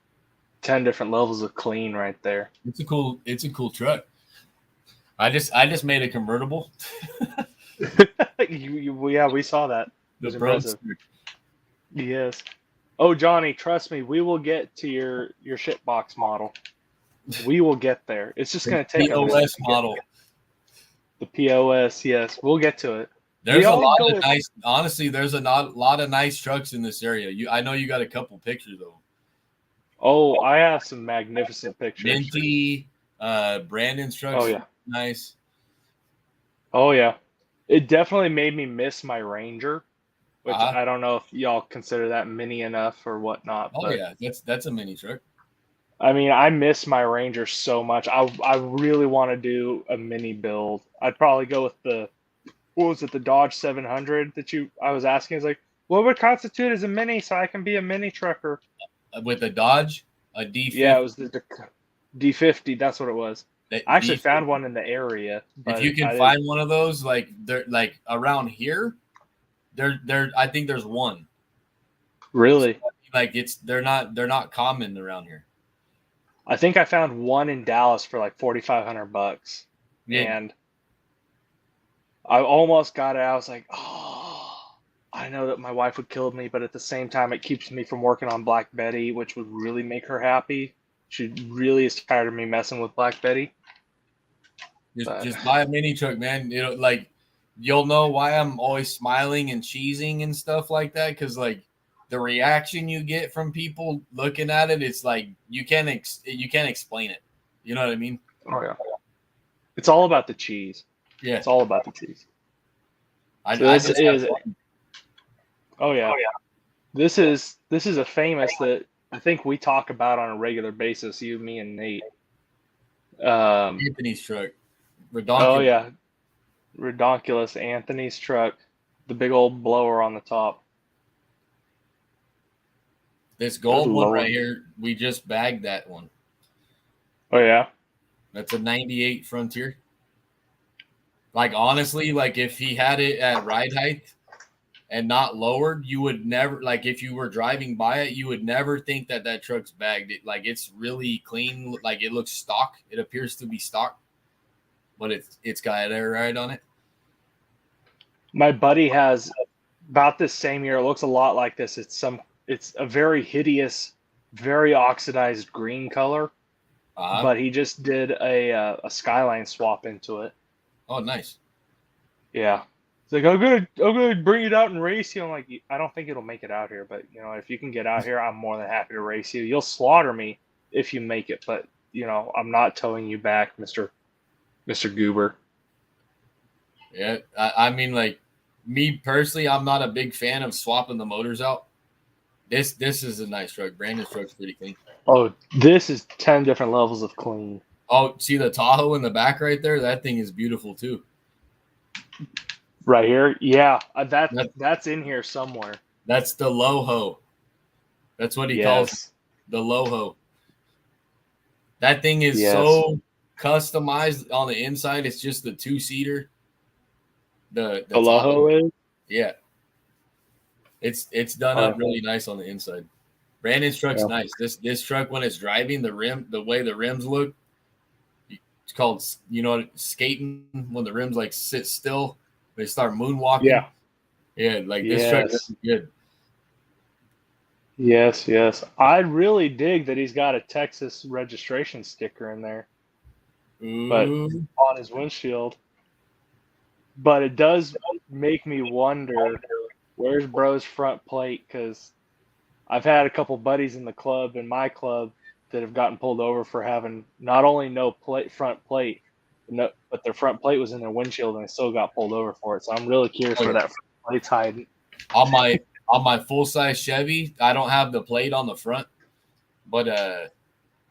10 different levels of clean right there. It's a cool truck. I just made a convertible. We saw that. The Broggs. Yes. Oh, Johnny, trust me, we will get to your shitbox model. We will get there. It's just going to take POS model. The POS, yes, we'll get to it. There's a lot of nice. Honestly, there's a lot of nice trucks in this area. I know you got a couple pictures though. Oh, I have some magnificent pictures. Minty, Brandon's trucks. Oh yeah, nice. Oh yeah, it definitely made me miss my Ranger, which I don't know if y'all consider that mini enough or whatnot. Oh yeah, that's a mini truck. I mean, I miss my Ranger so much. I really want to do a mini build. I'd probably go with the Dodge 700 I was asking. It's like, what would constitute as a mini so I can be a mini trucker? With a Dodge, a D50. Yeah, it was the D50. That's what it was. I actually found one in the area. If you can find one of those, like they're like around here, I think there's one. Really? Like they're not common around here. I think I found one in Dallas for like $4,500. Yeah. And I almost got it. I was like, oh, I know that my wife would kill me, but at the same time, it keeps me from working on Black Betty, which would really make her happy. She really is tired of me messing with Black Betty. Just buy a mini truck, man. You'll know why I'm always smiling and cheesing and stuff like that, because like the reaction you get from people looking at it, it's like you can't explain it. You know what I mean? Oh yeah. It's all about the cheese. Yeah, it's all about the cheese. Oh yeah. This is a famous that I think we talk about on a regular basis. You, me, and Nate. Anthony's truck. Oh yeah, Redonkulous Anthony's truck, the big old blower on the top. This gold one right here, we just bagged that one. Oh yeah, that's a '98 Frontier. Like honestly, like if he had it at ride height and not lowered, you would never, like if you were driving by it, you would never think that truck's bagged. It's really clean. Like it looks stock. It appears to be stock, but it's got air ride on it. My buddy has about this same year. It looks a lot like this. It's it's a very hideous, very oxidized green color. But he just did a skyline swap into it. Oh, nice. Yeah. It's like, I'm gonna bring it out and race you. I'm like, I don't think it'll make it out here, but if you can get out here, I'm more than happy to race you. You'll slaughter me if you make it, but I'm not towing you back, Mr. Goober. Yeah, I mean, like, me personally, I'm not a big fan of swapping the motors out. This is a nice truck. Brandon's truck's pretty clean. Oh, this is 10 different levels of clean. Oh, see the Tahoe in the back right there? That thing is beautiful too. Right here? Yeah, that's in here somewhere. That's the Loho. That's what he calls it, the Loho. That thing is so customized on the inside. It's just the two-seater. The Loho is? Yeah. It's done up really nice on the inside. Brandon's truck's nice. This truck, when it's driving, the way the rims look, it's called, skating, when the rims like sit still, they start moonwalking. Yeah, like this truck is good. Yes. I really dig that he's got a Texas registration sticker in there. But on his windshield. But it does make me wonder, where's bro's front plate? Because I've had a couple buddies in my club that have gotten pulled over for having not only no front plate, but their front plate was in their windshield, and they still got pulled over for it. So I'm really curious where that front plate's hiding. On my full size Chevy, I don't have the plate on the front, but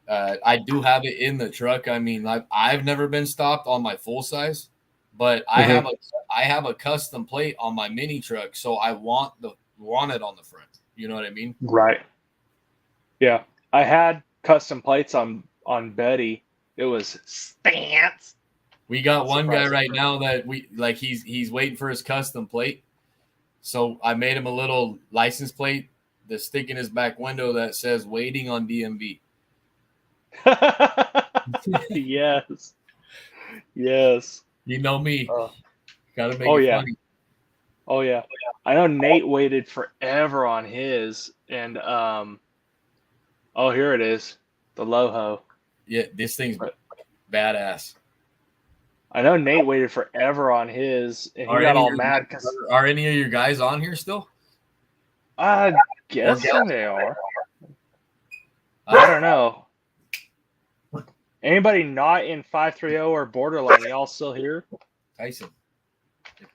I do have it in the truck. I mean, I've never been stopped on my full size, but I have a custom plate on my mini truck, so I want it on the front. You know what I mean? Right. Yeah, I had custom plates on Betty. It was stance. We got one guy right now that he's waiting for his custom plate. So I made him a little license plate to stick in his back window that says "Waiting on DMV." Yes. You know me. Gotta make it funny. Oh yeah. I know Nate waited forever on his, and here it is, the Loho. Yeah, this thing's badass. I know Nate waited forever on his, and he got all mad because. Are any of your guys on here still? I guess they are. I don't know. Anybody not in 530 or borderline? Y'all still here? Tyson.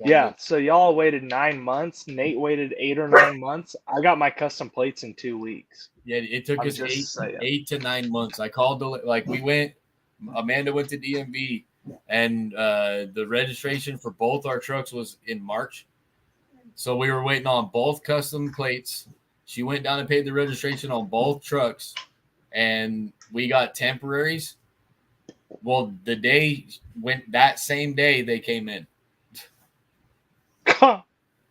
Yeah, so y'all waited 9 months. Nate waited 8 or 9 months. I got my custom plates in 2 weeks. Yeah, it took us 8 to 9 months. I called Amanda went to DMV, and the registration for both our trucks was in March. So we were waiting on both custom plates. She went down and paid the registration on both trucks, and we got temporaries. Well, that same day they came in.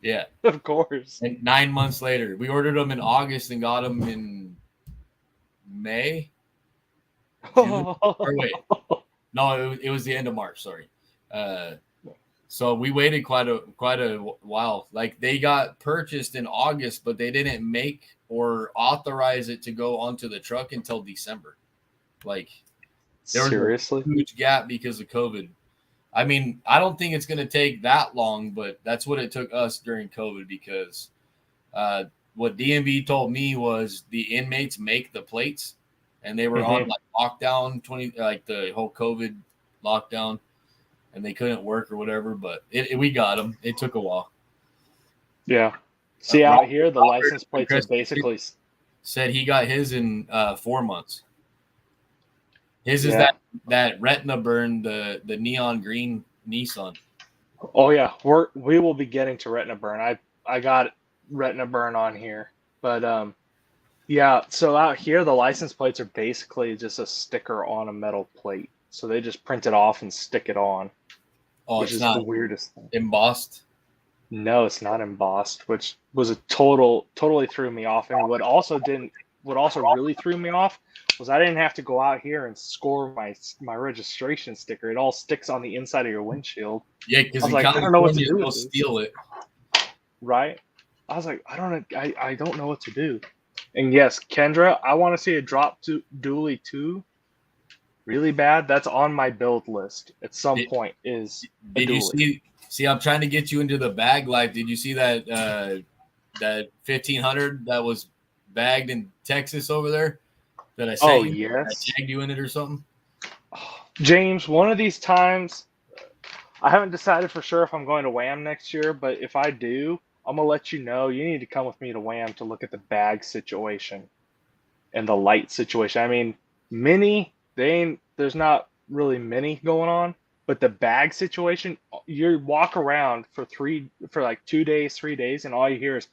Yeah, of course. And 9 months later, we ordered them in August and got them in May. Or wait, no, it was the end of March. Sorry. So we waited quite a while. Like, they got purchased in August, but they didn't make or authorize it to go onto the truck until December. Like, there was a huge gap because of COVID. I mean, I don't think it's going to take that long, but that's what it took us during COVID, because what DMV told me was the inmates make the plates, and they were on lockdown, the whole COVID lockdown, and they couldn't work or whatever, but we got them. It took a while. Yeah. See, out here, the license plates are basically... Said he got his in 4 months. His is that retina burn, the neon green Nissan. Oh yeah, we will be getting to retina burn. I got retina burn on here, but so out here the license plates are basically just a sticker on a metal plate. So they just print it off and stick it on. Oh, which is the weirdest thing. Embossed? No, it's not embossed, which was totally threw me off. And what also really threw me off was I didn't have to go out here and score my registration sticker. It all sticks on the inside of your windshield. Yeah, because I don't know what to do. Steal it. Right? I was like, I don't know what to do. And yes, Kendra, I want to see a drop to dually 2 really bad. That's on my build list at some point is a Did you dually. see? I'm trying to get you into the bag life. Did you see that that 1500 that was bagged in Texas over there that I sent you? Yes. I tagged you in it or something? James, one of these times, I haven't decided for sure if I'm going to WAM next year, but if I do, I'm going to let you know. You need to come with me to WAM to look at the bag situation and the light situation. I mean, mini, there's not really mini going on, but the bag situation, you walk around for like 2 days, 3 days, and all you hear is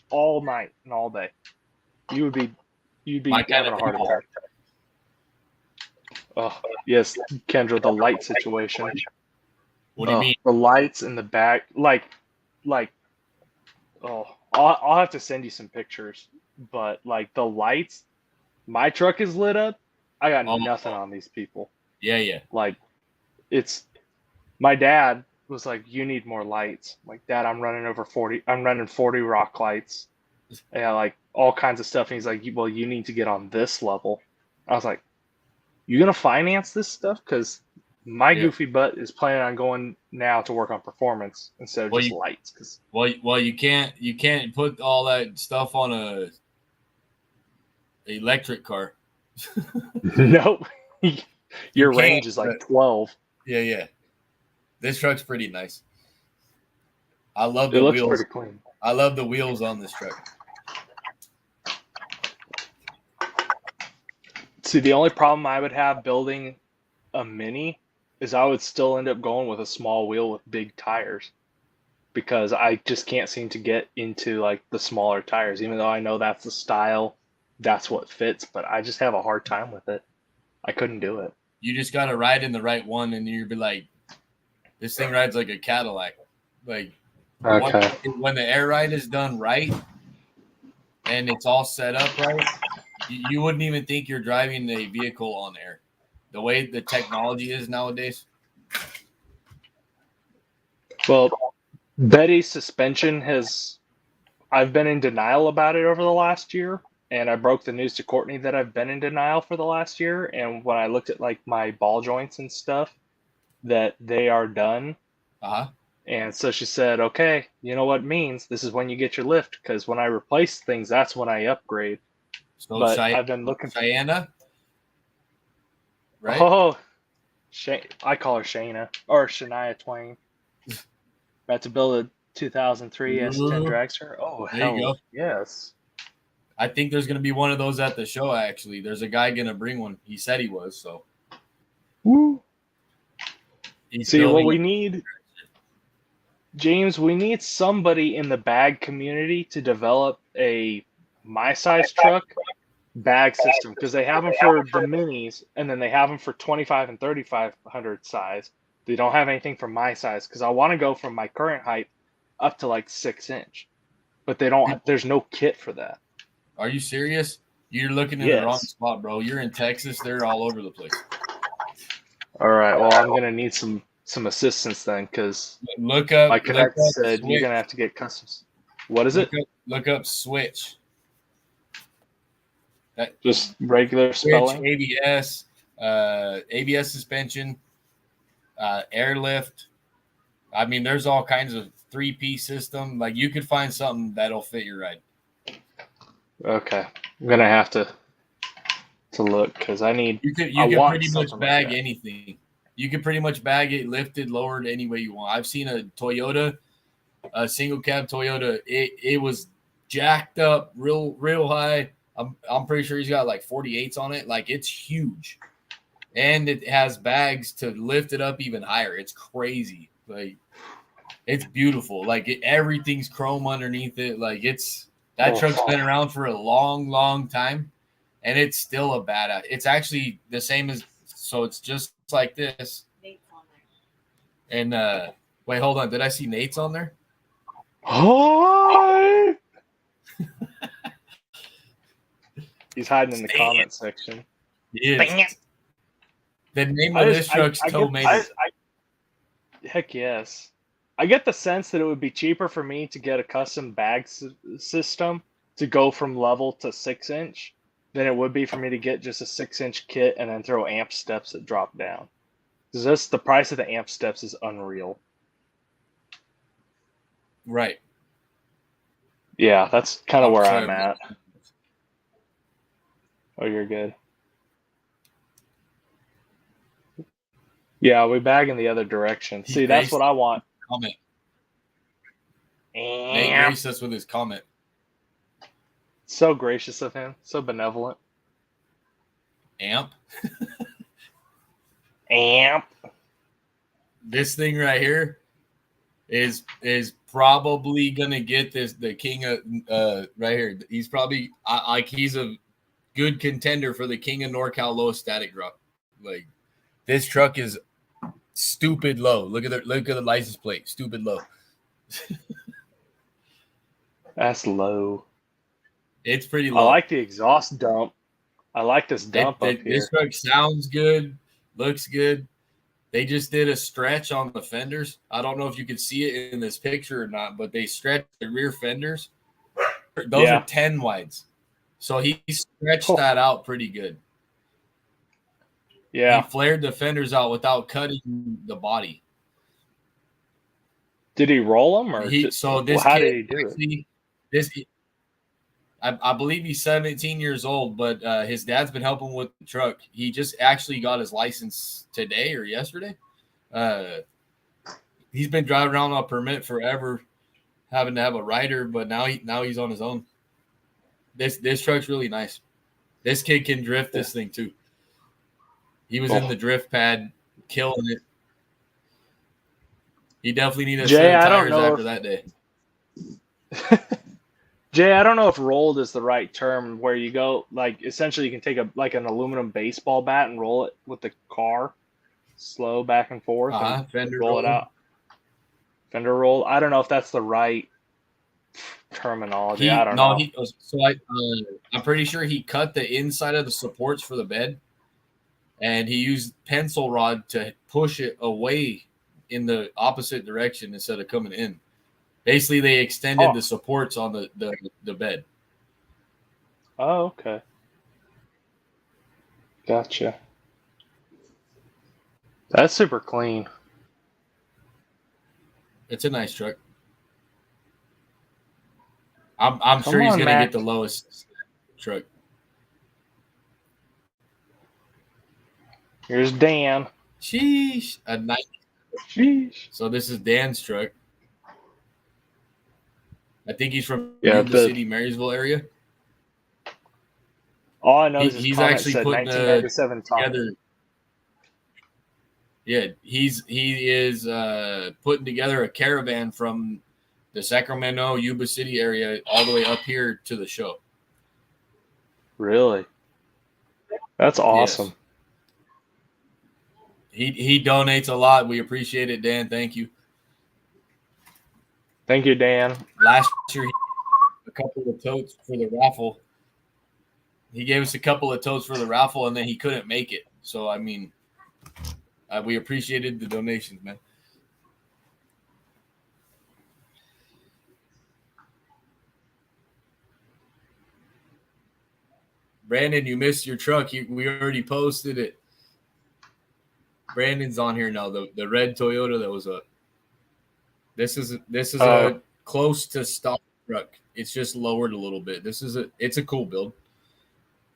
all night and all day. You'd be having a heart attack. Oh, yes, Kendra, the light situation. What do you mean? The lights in the back, like, I'll have to send you some pictures, but like the lights, my truck is lit up. I got nothing on these people. Yeah. Like, my dad was like, "You need more lights." I'm like, Dad, I'm running 40 rock lights, and like all kinds of stuff. And he's like, "Well, you need to get on this level." I was like, "You gonna finance this stuff?" Because my goofy butt is planning on going now to work on performance instead of just lights. Because you can't put all that stuff on a electric car. Nope. Your range is like 12. Yeah. This truck's pretty nice. I love It the looks wheels. pretty clean. I love the wheels on this truck. See, the only problem I would have building a mini is I would still end up going with a small wheel with big tires because I just can't seem to get into like the smaller tires, even though I know that's the style, that's what fits, but I just have a hard time with it. I couldn't do it. You just got to ride in the right one, and you'd be like, this thing rides like a Cadillac. Like, okay. When the air ride is done right and it's all set up right, you wouldn't even think you're driving a vehicle on air. The way the technology is nowadays. Well, Betty's suspension I've been in denial about it over the last year. And I broke the news to Courtney that I've been in denial for the last year. And when I looked at like my ball joints and stuff, that they are done. And so she said, okay, you know what it means? This is when you get your lift. Because when I replace things, that's when I upgrade. So but I've been looking for Cheyenne, right? Oh, I call her Shayna or Shania Twain. About to build a 2003 S10 dragster. Oh, there you go. Yes. I think there's going to be one of those at the show, actually. There's a guy going to bring one. He said he was, so. Woo. See, what we need, James, we need somebody in the bag community to develop a my-size truck bag system because they have them for the minis and then they have them for 25 and 3500 size. They don't have anything for my size because I want to go from my current height up to like 6-inch, but they don't. There's no kit for that. Are you serious? You're looking in the wrong spot, bro. You're in Texas. They're all over the place. All right. Well, I'm gonna need some assistance then, because my cadet said you're gonna have to get customs. What is it? Look up switch. Just regular spelling. ABS, ABS suspension, airlift. I mean, there's all kinds of 3-piece system. Like you could find something that'll fit your ride. Okay, I'm gonna have to look because I need. You can pretty much bag anything. You can pretty much bag it, lifted, lowered, any way you want. I've seen a Toyota, a single cab Toyota. It was jacked up real high. I'm pretty sure he's got like 48s on it. Like it's huge, and it has bags to lift it up even higher. It's crazy. Like it's beautiful. Like everything's chrome underneath it. Like that truck's been around for a long time, and it's still a badass. It's actually the same as, so it's just like this. Nate's on there. And wait, hold on. Did I see Nate's on there? Hi. He's hiding in the comment section. Yeah. The name of this truck's Toe Made. Heck yes. I get the sense that it would be cheaper for me to get a custom bag system to go from level to 6-inch than it would be for me to get just a 6-inch kit and then throw amp steps that drop down. Because the price of the amp steps is unreal. Right. Yeah, that's kind of where sorry, I'm at. Oh, you're good. Yeah, we bag in the other direction. See, that's what I want. Comment. Nate graced us with his comment. So gracious of him. So benevolent. Amp. Amp. This thing right here is probably gonna get the king of right here. He's probably he's a good contender for the king of NorCal lowest static drop. Like, this truck is stupid low. Look at the license plate. Stupid low. That's low. It's pretty low. I like the exhaust dump. I like this dump up here. This truck sounds good, looks good. They just did a stretch on the fenders. I don't know if you can see it in this picture or not, but they stretched the rear fenders. Those are 10 wides. So he stretched that out pretty good. Yeah. He flared the fenders out without cutting the body. Did he roll them, or how did he do it? I believe he's 17 years old, but his dad's been helping with the truck. He just actually got his license today or yesterday. He's been driving around on a permit forever, having to have a rider, but now he's on his own. This truck's really nice. This kid can drift this thing too. He was in the drift pad, killing it. He definitely needed a set of tires after that day. Jay, I don't know if rolled is the right term, where you go, like, essentially you can take an aluminum baseball bat and roll it with the car, slow back and forth, and fender roll it out. Fender roll. I don't know if that's the right terminology. I don't know. I'm pretty sure he cut the inside of the supports for the bed, and he used pencil rod to push it away in the opposite direction instead of coming in. Basically, they extended the supports on the bed. Oh, okay. Gotcha. That's super clean. It's a nice truck. I'm sure he's going to get the lowest truck. Here's Dan. Sheesh. A nice. Sheesh. So this is Dan's truck. I think he's from the City, Marysville area. All I know is he's actually putting 1997 together. Yeah, he is putting together a caravan from the Sacramento, Yuba City area all the way up here to the show. Really? That's awesome. Yes. He donates a lot. We appreciate it, Dan. Thank you. Thank you, Dan. Last year, he gave a couple of totes for the raffle. He gave us a couple of totes for the raffle, and then he couldn't make it. So, I mean, we appreciated the donations, man. Brandon, you missed your truck. We already posted it. Brandon's on here now. The red Toyota that was up. This is a close to stock truck. It's just lowered a little bit. It's a cool build.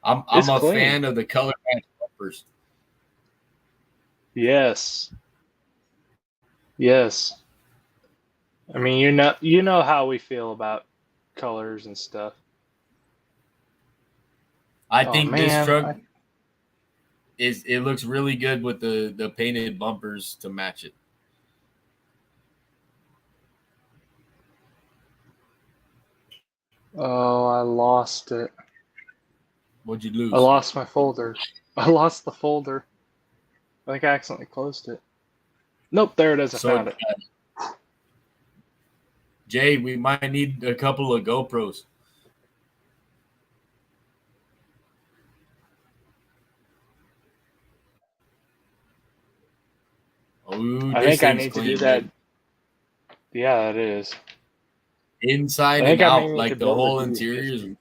I'm a fan of the color match bumpers. Yes. Yes. I mean, you know how we feel about colors and stuff. I think this truck it looks really good with the painted bumpers to match it. Oh, I lost it. What'd you lose? I lost my folder. I lost the folder. I think I accidentally closed it. Nope, there it is. I found it. Jay, we might need a couple of GoPros. I think I need to do that. Yeah, it is. Inside I think and I may out, need to like the build a whole interior is. D50.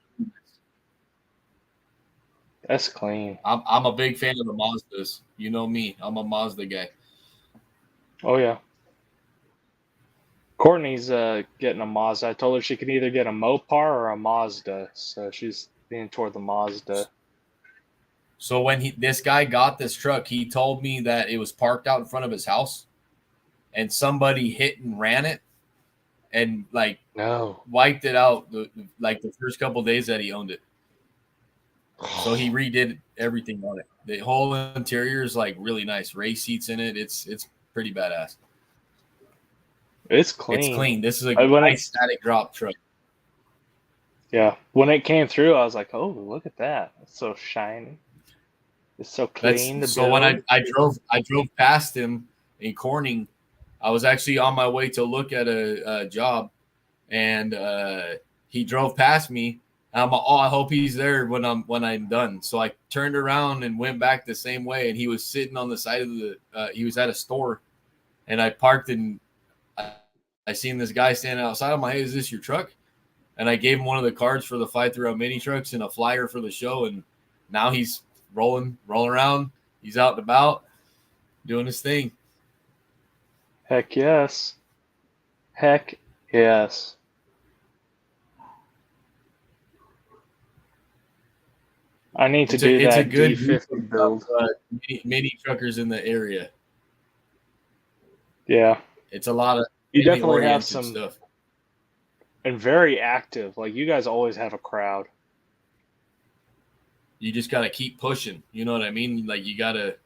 That's clean. I'm a big fan of the Mazdas. You know me. I'm a Mazda guy. Oh yeah. Courtney's getting a Mazda. I told her she could either get a Mopar or a Mazda, so she's leaning toward the Mazda. So when this guy got this truck, he told me that it was parked out in front of his house, and somebody hit and ran it, and like No. wiped it out the first couple days that he owned it. So he redid everything on it. The whole interior is like really nice. Race seats in it. It's pretty badass. It's clean. It's clean. This is a nice static drop truck. Yeah. When it came through, I was like, "Oh, look at that! It's so shiny. It's so clean." So when I drove past him in Corning, I was actually on my way to look at a job, and he drove past me. And I'm like, oh, I hope he's there when I'm done. So I turned around and went back the same way, and he was sitting on the side of the. He was at a store, and I parked and I seen this guy standing outside. I'm like, hey, is this your truck? And I gave him one of the cards for the 5-through mini trucks and a flyer for the show, and now he's rolling around. He's out and about doing his thing. Heck yes. Heck yes. I need to do that. It's a good D50 build. Mini truckers in the area. Yeah, it's a lot of. You definitely have some stuff, and very active. Like you guys always have a crowd. You just got to keep pushing. You know what I mean? Like you got to.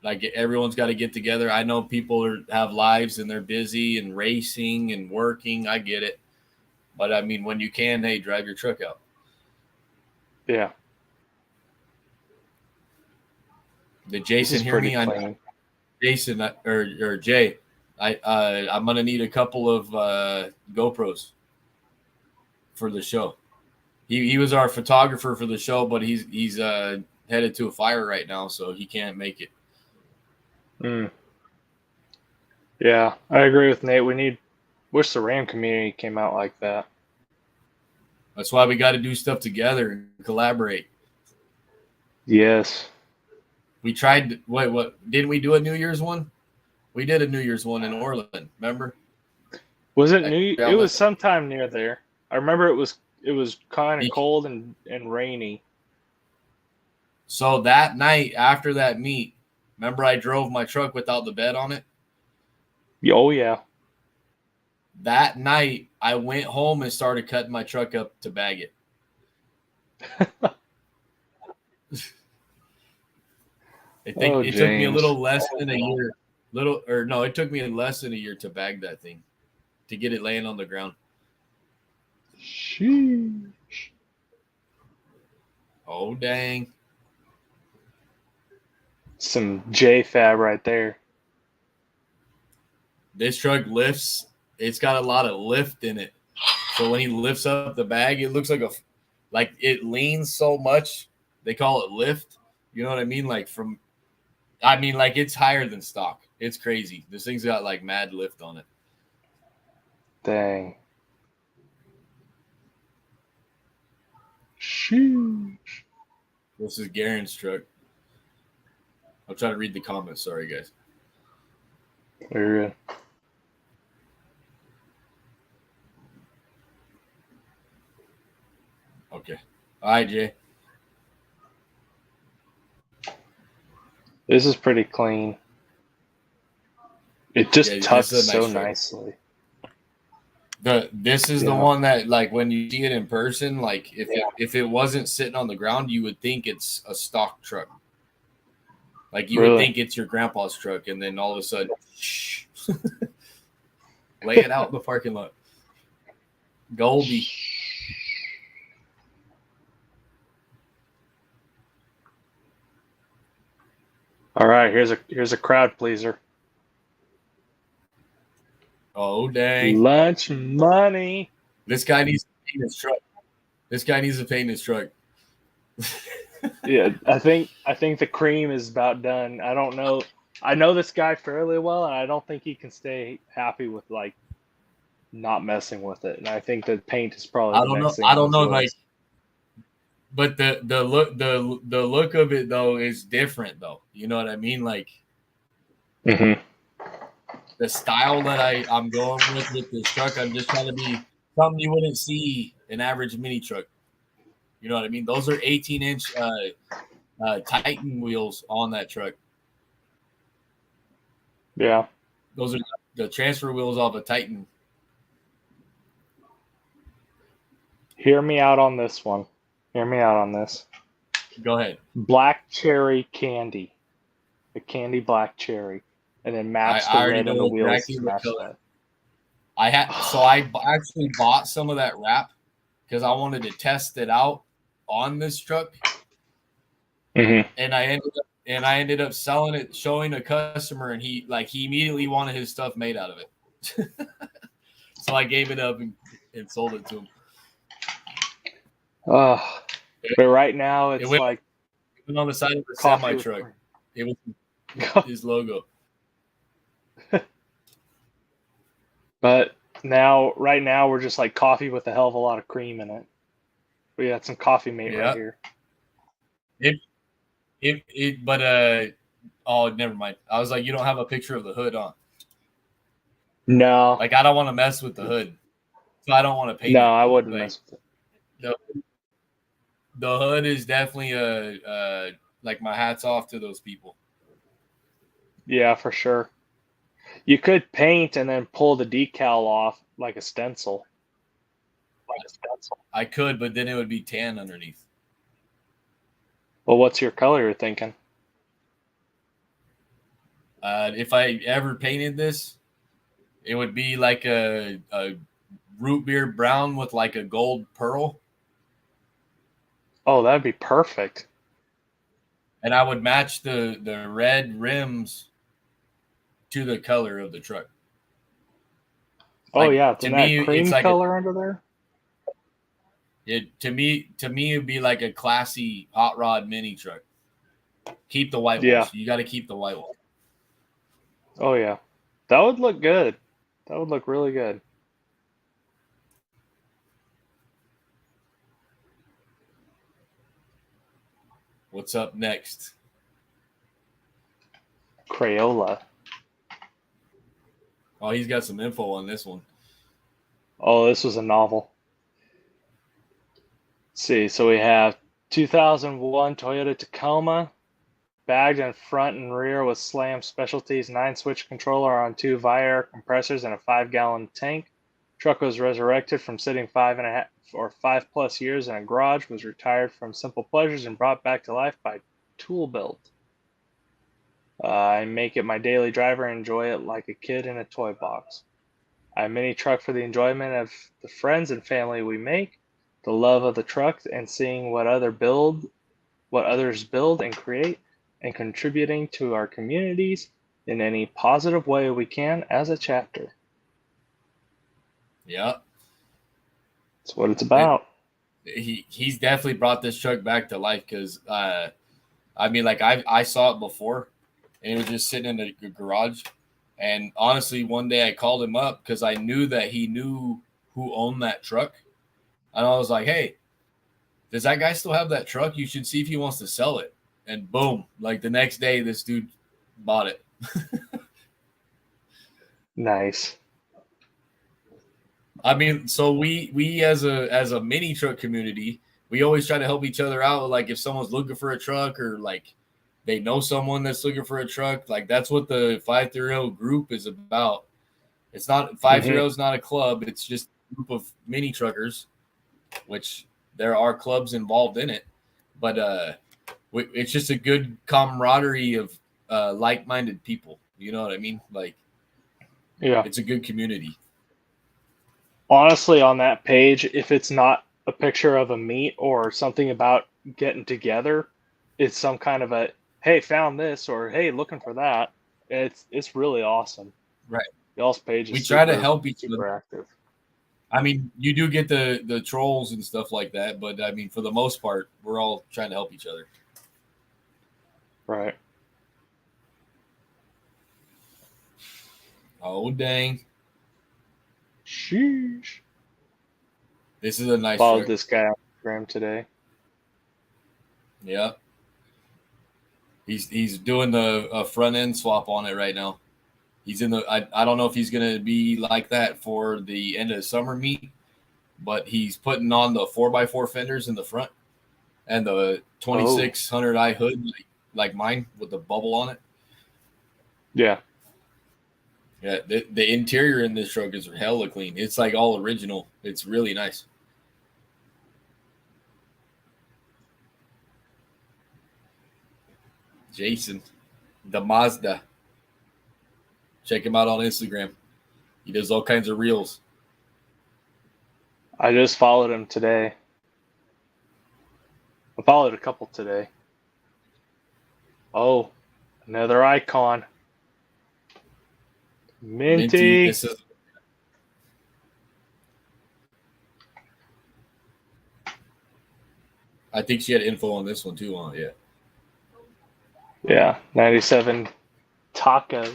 Like everyone's got to get together. I know people have lives and they're busy and racing and working. I get it, but I mean, when you can, hey, drive your truck out. Yeah. Did Jason hear me? Jason or Jay, I'm gonna need a couple of GoPros for the show. He was our photographer for the show, but he's headed to a fire right now, so he can't make it. Yeah, I agree with Nate. Wish the Ram community came out like that. That's why we got to do stuff together and collaborate. Yes. We tried. What didn't we do a New Year's one? We did a New Year's one in Orland. Remember? Was it It was sometime near there. I remember it was kind of cold and rainy. So that night after that meet, remember I drove my truck without the bed on it? Oh yeah. That night I went home and started cutting my truck up to bag it. It took me a little less than a year. It took me less than a year to bag that thing, to get it laying on the ground. Sheesh. Oh dang. Some J-Fab right there. This truck lifts. It's got a lot of lift in it. So when he lifts up the bag, it looks like it leans so much. They call it lift. You know what I mean? Like it's higher than stock. It's crazy. This thing's got like mad lift on it. Dang. Sheesh. This is Garen's truck. I'll try to read the comments. Sorry, guys. Very good. Okay. All right, Jay. This is pretty clean. It just tucks so nicely. This is the one that, like, when you see it in person, like if it wasn't sitting on the ground, you would think it's a stock truck. Like you would think it's your grandpa's truck, and then all of a sudden, lay it out in the parking lot. Goldie. All right, here's a crowd pleaser. Oh dang! Lunch money. This guy needs to paint his truck. Yeah, I think the cream is about done. I don't know. I know this guy fairly well, and I don't think he can stay happy with like not messing with it. And I think the paint is probably I the don't know. next thing I on don't his know, like, list. but the look of it though is different though. You know what I mean? Like Mm-hmm. the style that I'm going with this truck, I'm just trying to be something you wouldn't see an average mini truck. You know what I mean? Those are 18-inch Titan wheels on that truck. Yeah. Those are the transfer wheels off a Titan. Hear me out on this one. Hear me out on this. Go ahead. Black cherry candy. The candy black cherry. And then match I the already red on the know wheels exactly to what match color. that. I actually bought some of that wrap because I wanted to test it out on this truck. Mm-hmm. And I ended up selling it, showing a customer, and he immediately wanted his stuff made out of it. So I gave it up and sold it to him. But right now it's went, like it went on the side of a coffee semi with truck. cream. It was his logo. But right now we're just like coffee with a hell of a lot of cream in it. We got some coffee mate right here. Oh, never mind. I was like, you don't have a picture of the hood on. No. Like, I don't want to mess with the hood, so I don't want to paint it. No, I wouldn't like, mess with it. The hood is definitely like my hat's off to those people. Yeah, for sure. You could paint and then pull the decal off like a stencil. I could, but then it would be tan underneath. Well, what's your color you're thinking? If I ever painted this, it would be like a root beer brown with like a gold pearl. Oh, that'd be perfect. And I would match the red rims to the color of the truck. Oh, yeah. To me, that cream it's like color under there? To me, it'd be like a classy hot rod mini truck. Keep the white Yeah. walls. You got to keep the white walls. Oh, yeah. That would look good. That would look really good. What's up next? Crayola. Oh, he's got some info on this one. Oh, this was a novel. Let's see, so we have 2001 Toyota Tacoma, bagged in front and rear with Slam Specialties 9-switch controller on 2 Viair compressors and a 5-gallon tank. Truck was resurrected from sitting 5+ years in a garage, was retired from simple pleasures and brought back to life by Tool Built. I make it my daily driver and enjoy it like a kid in a toy box. I mini truck for the enjoyment of the friends and family we make, the love of the truck, and seeing what others build and create, and contributing to our communities in any positive way we can as a chapter. Yeah. That's what it's about. He's definitely brought this truck back to life because I mean, like I saw it before and it was just sitting in the garage. And honestly, one day I called him up because I knew that he knew who owned that truck. And I was like, hey, does that guy still have that truck? You should see if he wants to sell it. And boom, like the next day, this dude bought it. Nice. I mean, so we as a mini truck community, we always try to help each other out. Like if someone's looking for a truck or like they know someone that's looking for a truck, like that's what the 530 group is about. It's not 530 is not a club. It's just a group of mini truckers, which there are clubs involved in it. But it's just a good camaraderie of like-minded people. You know what I mean? Like, yeah, it's a good community. Honestly, on that page, if it's not a picture of a meet or something about getting together, it's some kind of a, hey, found this, or hey, looking for that. It's really awesome. Right. Y'all's page is we try to help each super other. Active. I mean, you do get the trolls and stuff like that, but I mean, for the most part, we're all trying to help each other. Right. Oh, dang. Sheesh. This is a nice Followed truck. this guy on Instagram today. Yeah. He's doing the front end swap on it right now. He's in the I don't know if he's gonna be like that for the end of the summer meet, but he's putting on the 4x4 fenders in the front and the 2600i hood like mine with the bubble on it. Yeah. Yeah, the interior in this truck is hella clean. It's like all original. It's really nice. Jason, the Mazda. Check him out on Instagram. He does all kinds of reels. I just followed him today. I followed a couple today. Oh, another icon. Minty. This is. I think she had info on this one too. On Yeah, 97 Taco.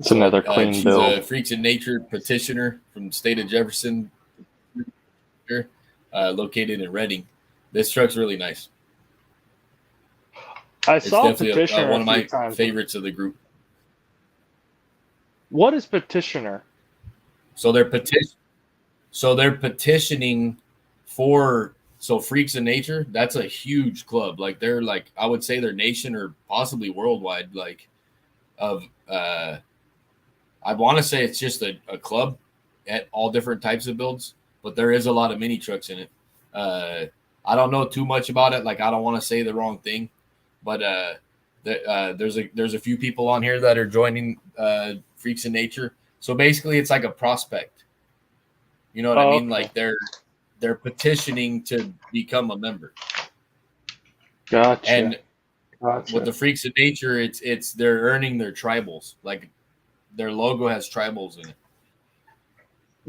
It's another clean she's build. a Freaks in Nature petitioner from the state of Jefferson, located in Reading. This truck's really nice. I It's saw definitely Petitioner one of my times. favorites of the group. What is Petitioner? So they're petitioning for Freaks in Nature. That's a huge club. Like they're like I would say they're nation or possibly worldwide. Like of I want to say it's just a club at all different types of builds, but there is a lot of mini trucks in it. I don't know too much about it. Like I don't want to say the wrong thing, but there's a few people on here that are joining Freaks in Nature. So basically, it's like a prospect. You know what I mean? Okay. Like they're petitioning to become a member. Gotcha. And with the Freaks in Nature, it's they're earning their tribals. Like their logo has tribals in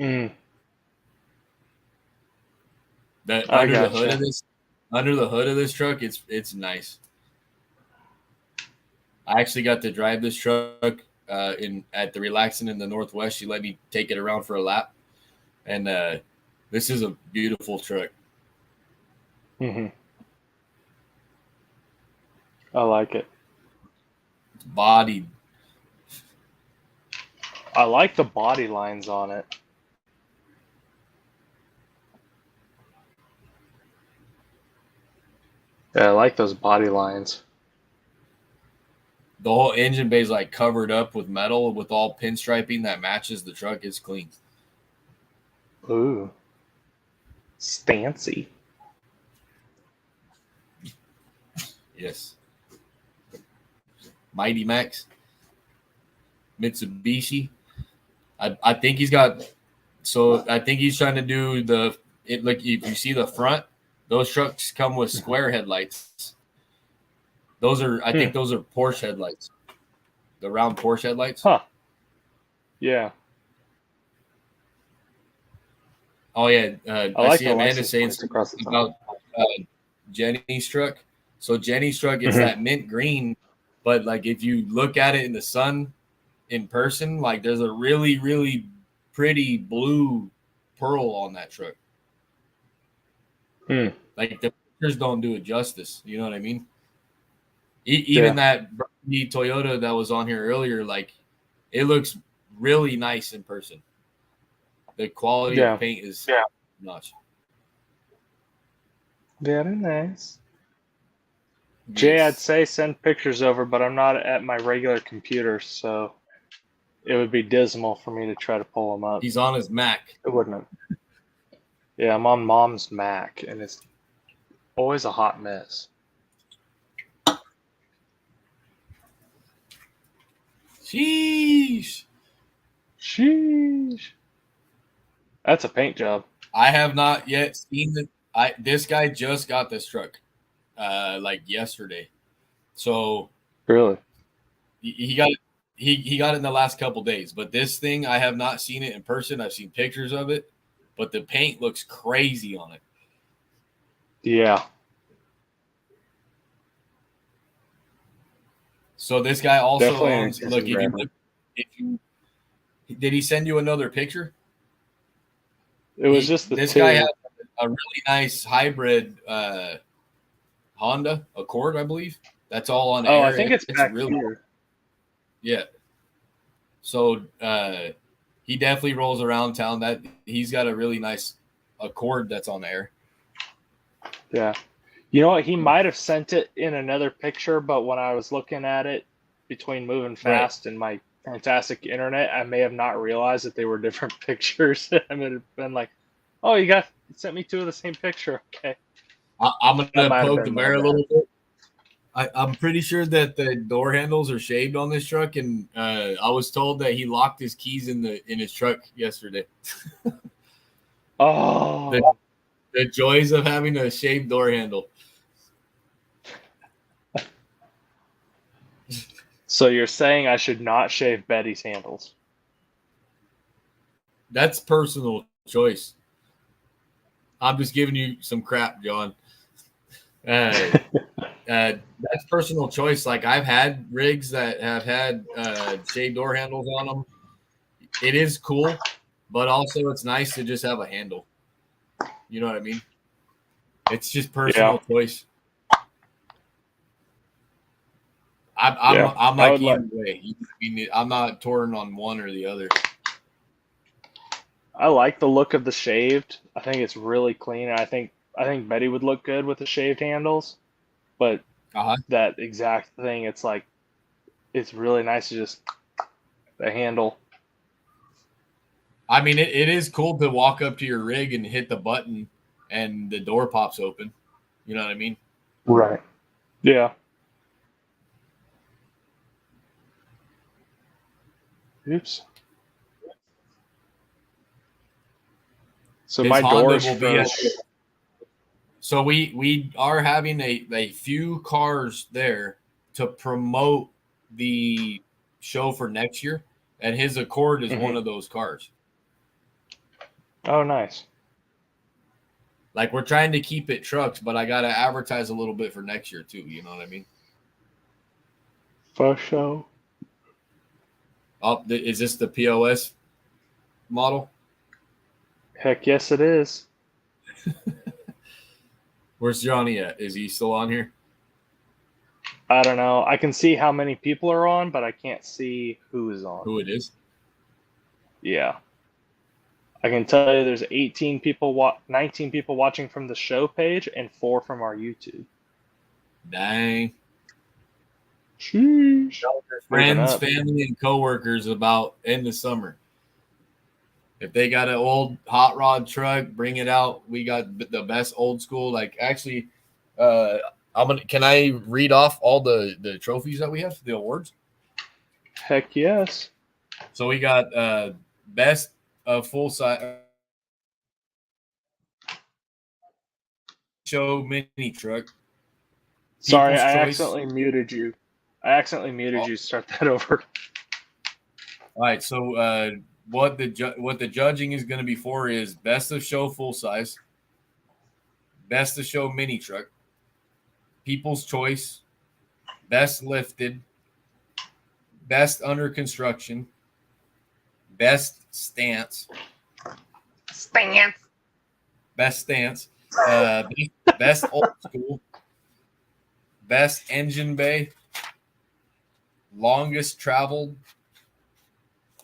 it. Under the hood of this truck, it's nice. I actually got to drive this truck at the Relaxing in the Northwest. She let me take it around for a lap, and this is a beautiful truck. Mm-hmm. I like it. It's bodied. I like the body lines on it. Yeah, I like those body lines. The whole engine bay is like covered up with metal with all pinstriping that matches the truck. It's clean. Ooh. Stancy. Yes. Mighty Max. Mitsubishi. I think he's got. So I think he's trying to do like if you see the front, those trucks come with square headlights. I think those are Porsche headlights. The round Porsche headlights. Huh. Yeah. Oh yeah. I see Amanda saying about Jenny's truck. So Jenny's truck is that mint green, but like if you look at it in the sun in person, like there's a really, really pretty blue pearl on that truck. Like the pictures don't do it justice. You know what I mean? Even that Toyota that was on here earlier, like it looks really nice in person. The quality of paint is notch. Very nice. Yes. Jay, I'd say send pictures over, but I'm not at my regular computer, so it would be dismal for me to try to pull them up. He's on his Mac. It wouldn't. Yeah, I'm on Mom's Mac, and it's always a hot mess. Sheesh. That's a paint job. I have not yet seen this guy just got this truck like yesterday. So really, he got it in the last couple days, but this thing I have not seen it in person. I've seen pictures of it, but the paint looks crazy on it. Yeah. So this guy also Definitely owns. Look, if you did he send you another picture? It was just the this two. guy has a really nice hybrid Honda Accord, I believe. That's all on air. I think it's back really here. Yeah. So he definitely rolls around town. That he's got a really nice Accord that's on air. Yeah. You know what? He might have sent it in another picture, but when I was looking at it between moving fast and my fantastic internet, I may have not realized that they were different pictures. I would have been like, "Oh, you sent me two of the same picture." Okay. I'm gonna poke the bear a little bit. bit. I'm pretty sure that the door handles are shaved on this truck, and I was told that he locked his keys in his truck yesterday. Oh, the joys of having a shaved door handle. So you're saying I should not shave Betty's handles? That's personal choice. I'm just giving you some crap, John. That's personal choice. Like I've had rigs that have had shaved door handles on them. It is cool, but also it's nice to just have a handle. You know what I mean? It's just personal choice. I'm like either way. I'm not torn on one or the other. I like the look of the shaved. I think it's really clean. I think Betty would look good with the shaved handles, but that exact thing, it's like it's really nice to just the handle. I mean, it is cool to walk up to your rig and hit the button and the door pops open. You know what I mean? Right. Yeah. Oops. So His my Honda doors will be. So we are having a few cars there to promote the show for next year, and his Accord is one of those cars. Oh, nice. Like we're trying to keep it trucks, but I got to advertise a little bit for next year too. You know what I mean? For sure. Oh, is this the POS model? Heck yes, it is. Where's Johnny at? Is he still on here? I don't know. I can see how many people are on, but I can't see who is on. Who it is? Yeah. I can tell you there's 19 people watching from the show page and 4 from our YouTube. Dang. Sheesh. Friends, family, and coworkers about end of summer. If they got an old hot rod truck, bring it out. We got the best old school. Like actually, can I read off all the trophies that we have, the awards? Heck yes. So we got best full size show mini truck. Sorry, I accidentally muted you. Start that over. All right, so what the judging is going to be for is best of show full size, best of show mini truck, people's choice, best lifted, best under construction, best stance, best stance, best old school, best engine bay, longest traveled,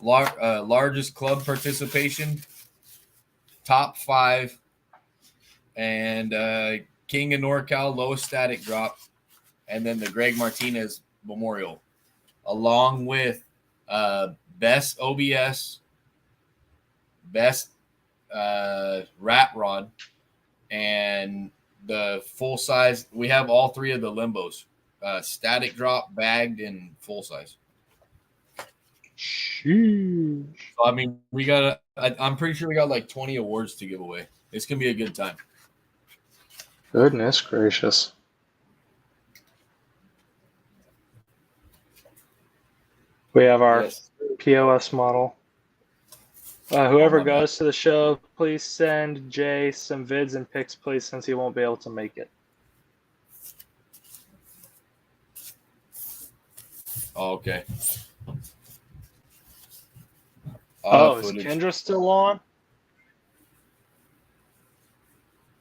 largest club participation, top 5, and King of NorCal, lowest static drop, and then the Greg Martinez Memorial, along with best OBS, best rat rod, and the full size. We have all 3 of the limbos, static drop, bagged, and full size. Sheesh. So, I mean, I'm pretty sure we got like 20 awards to give away. It's going to be a good time. Goodness gracious. We have our POS model. Whoever goes to the show, please send Jay some vids and pics, please, since he won't be able to make it. Oh, okay. Oh, is Footage. Kendra still on?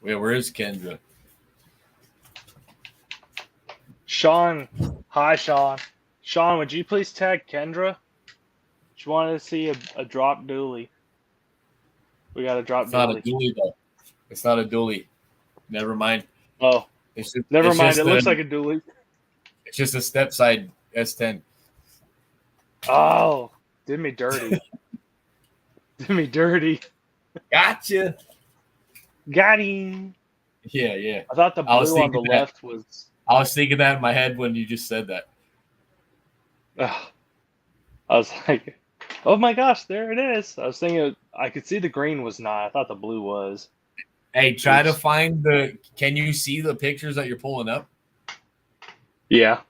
Wait, where is Kendra? Sean. Hi, Sean. Sean, would you please tag Kendra? She wanted to see a drop dually. We got a drop It's not a dually. dually though. It's not a dually. Never mind. Oh, It's just, never it's mind. just It looks like a dually. It's just a step side S10. Oh, did me dirty. Did me dirty. Gotcha. Got him. Yeah, yeah. I thought the I was blue on the thinking that. left was. I was thinking that in my head when you just said that. I was like, oh my gosh, there it is. I was thinking I could see the green was not. I thought the blue was. Hey, try to find the. Can you see the pictures that you're pulling up? Yeah.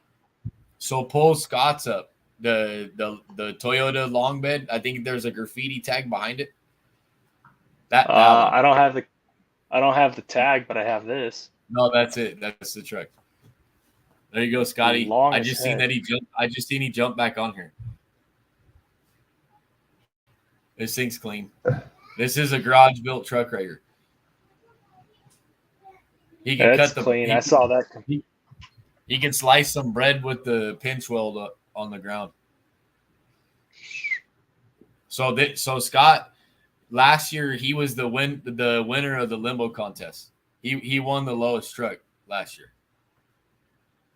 So pull Scott's up. The Toyota long bed. I think there's a graffiti tag behind it. That one. I don't have the tag, but I have this. No, that's it. That's the truck. There you go, Scotty. Long I as just heck. seen that he jumped. I just seen he jump back on here. This thing's clean. This is a garage built truck right here. He can That's cut the clean. I saw that. He can slice some bread with the pinch weld on the ground. So Scott, last year he was the winner of the limbo contest. He won the lowest truck last year.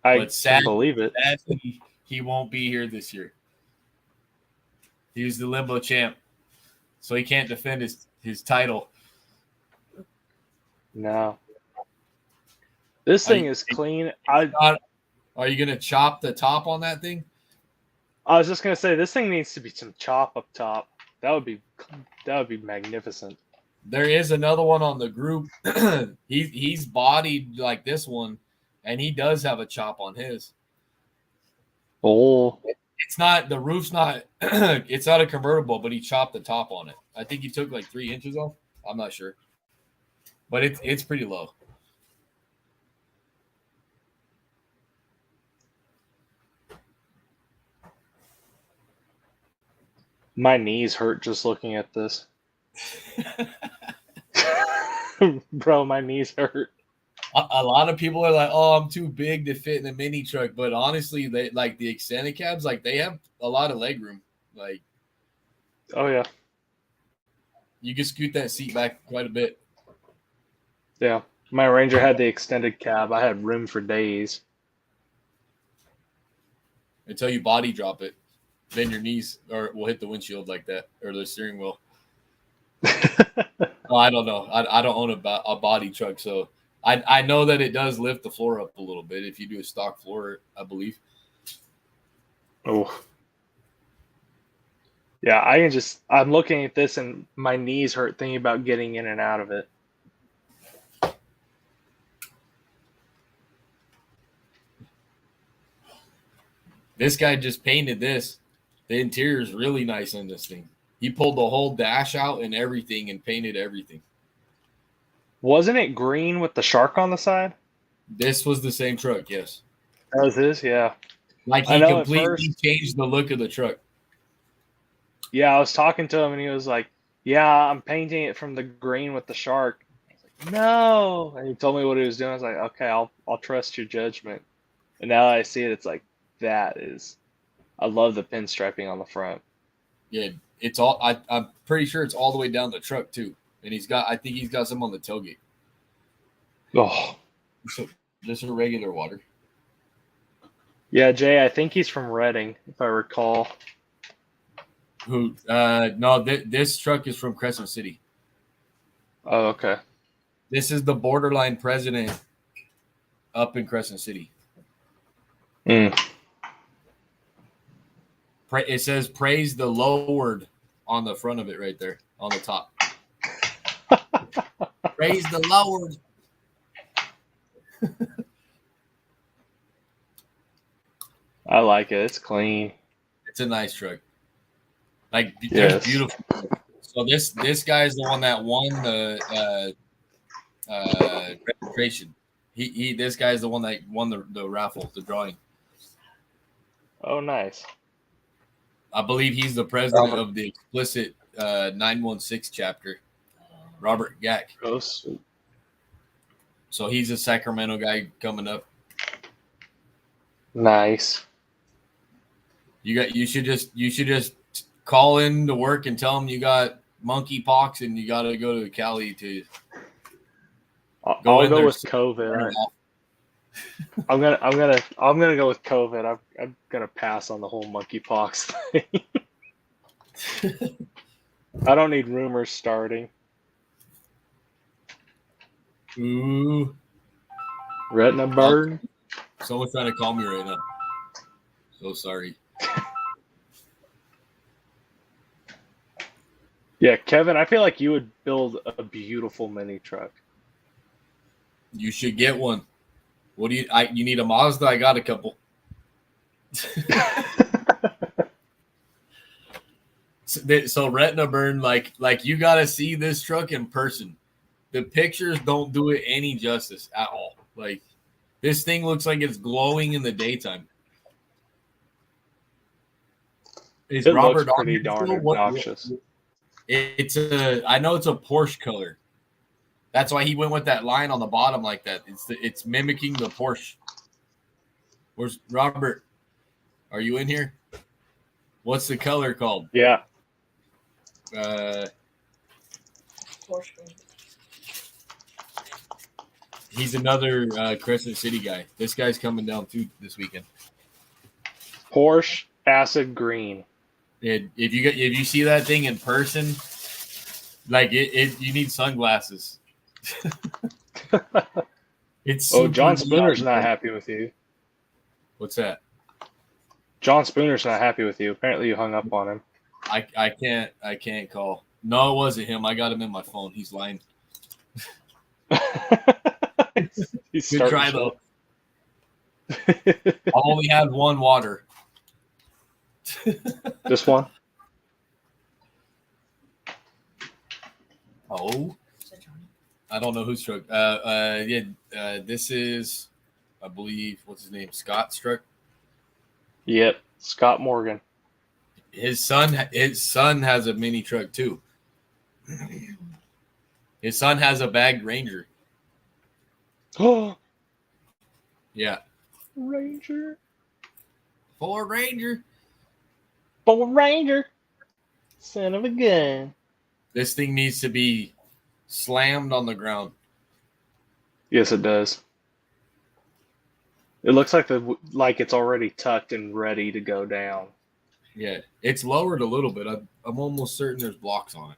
I can believe it. Sadly, he won't be here this year. He's the limbo champ, so he can't defend his title. No. This thing is clean. Are you gonna chop the top on that thing? I was just gonna say this thing needs to be some chop up top. That would be magnificent. There is another one on the group. He's bodied like this one, and he does have a chop on his. Oh. It's not the roof's not. It's not a convertible, but he chopped the top on it. I think he took like 3 inches off. I'm not sure, but it's pretty low. My knees hurt just looking at this. Bro, my knees hurt. A lot of people are like, "Oh, I'm too big to fit in a mini truck," but honestly, they like the extended cabs. Like they have a lot of leg room. Like, oh yeah, you can scoot that seat back quite a bit. Yeah, my Ranger had the extended cab. I had room for days. Until you body drop it, then your knees will hit the windshield like that or the steering wheel. Oh, I don't know. I don't own a body truck, so I know that it does lift the floor up a little bit if you do a stock floor, I believe. Oh. Yeah, I'm looking at this and my knees hurt thinking about getting in and out of it. This guy just painted this. The interior is really nice in this thing. He pulled the whole dash out and everything and painted everything. Wasn't it green with the shark on the side? This was the same truck, yes. That was his, yeah. Like he completely changed the look of the truck. Yeah, I was talking to him and he was like, "Yeah, I'm painting it from the green with the shark." I was like, "No," and he told me what he was doing. I was like, "Okay, I'll trust your judgment." And now that I see it, it's like that is. I love the pinstriping on the front. Yeah, it's all. I'm pretty sure it's all the way down the truck too, and I think he's got some on the tailgate. Oh, so just a regular water. Yeah, Jay, I think he's from Reading, if I recall. Who? No, this truck is from Crescent City. Oh, okay. This is the borderline president up in Crescent City. Mm. It says "Praise the Lord" on the front of it, right there on the top. Praise the Lord. I like it. It's clean. It's a nice truck. Like, it's beautiful. So this guy is the one that won the registration. This guy is the one that won the raffle, the drawing. Oh, nice. I believe he's the president of the explicit 916 chapter, Robert Gack. Oh, sweet. So he's a Sacramento guy coming up. Nice. You should just call in to work and tell him you got monkeypox and you got to go to Cali to. I'll go with COVID. I'm gonna go with COVID. I'm gonna pass on the whole monkeypox thing. I don't need rumors starting. Ooh, retina burn. Someone's trying to call me right now. So sorry. Yeah, Kevin, I feel like you would build a beautiful mini truck. You should get one. What do you need a Mazda? I got a couple. So retina burn, like you got to see this truck in person. The pictures don't do it any justice at all. Like this thing looks like it's glowing in the daytime. It looks pretty darn obnoxious. I know it's a Porsche color. That's why he went with that line on the bottom like that. It's mimicking the Porsche. Where's Robert? Are you in here? What's the color called? Yeah. Porsche. He's another Crescent City guy. This guy's coming down too this weekend. Porsche acid green. If you see that thing in person, like you need sunglasses. It's John Spooner's not happy with you. What's that? John Spooner's not happy with you. Apparently, you hung up on him. I can't call. No, it wasn't him. I got him in my phone. He's lying. He's Good try though. I only had one water. This one? Oh, I don't know whose truck. This is, I believe, what's his name? Scott's truck. Yep, Scott Morgan. His son has a mini truck too. His son has a bagged Ranger. Oh, yeah. Ranger. Ford Ranger. Ford Ranger. Son of a gun. This thing needs to be slammed on the ground. Yes, it does. It looks like it's already tucked and ready to go down. Yeah, it's lowered a little bit. I'm almost certain there's blocks on it.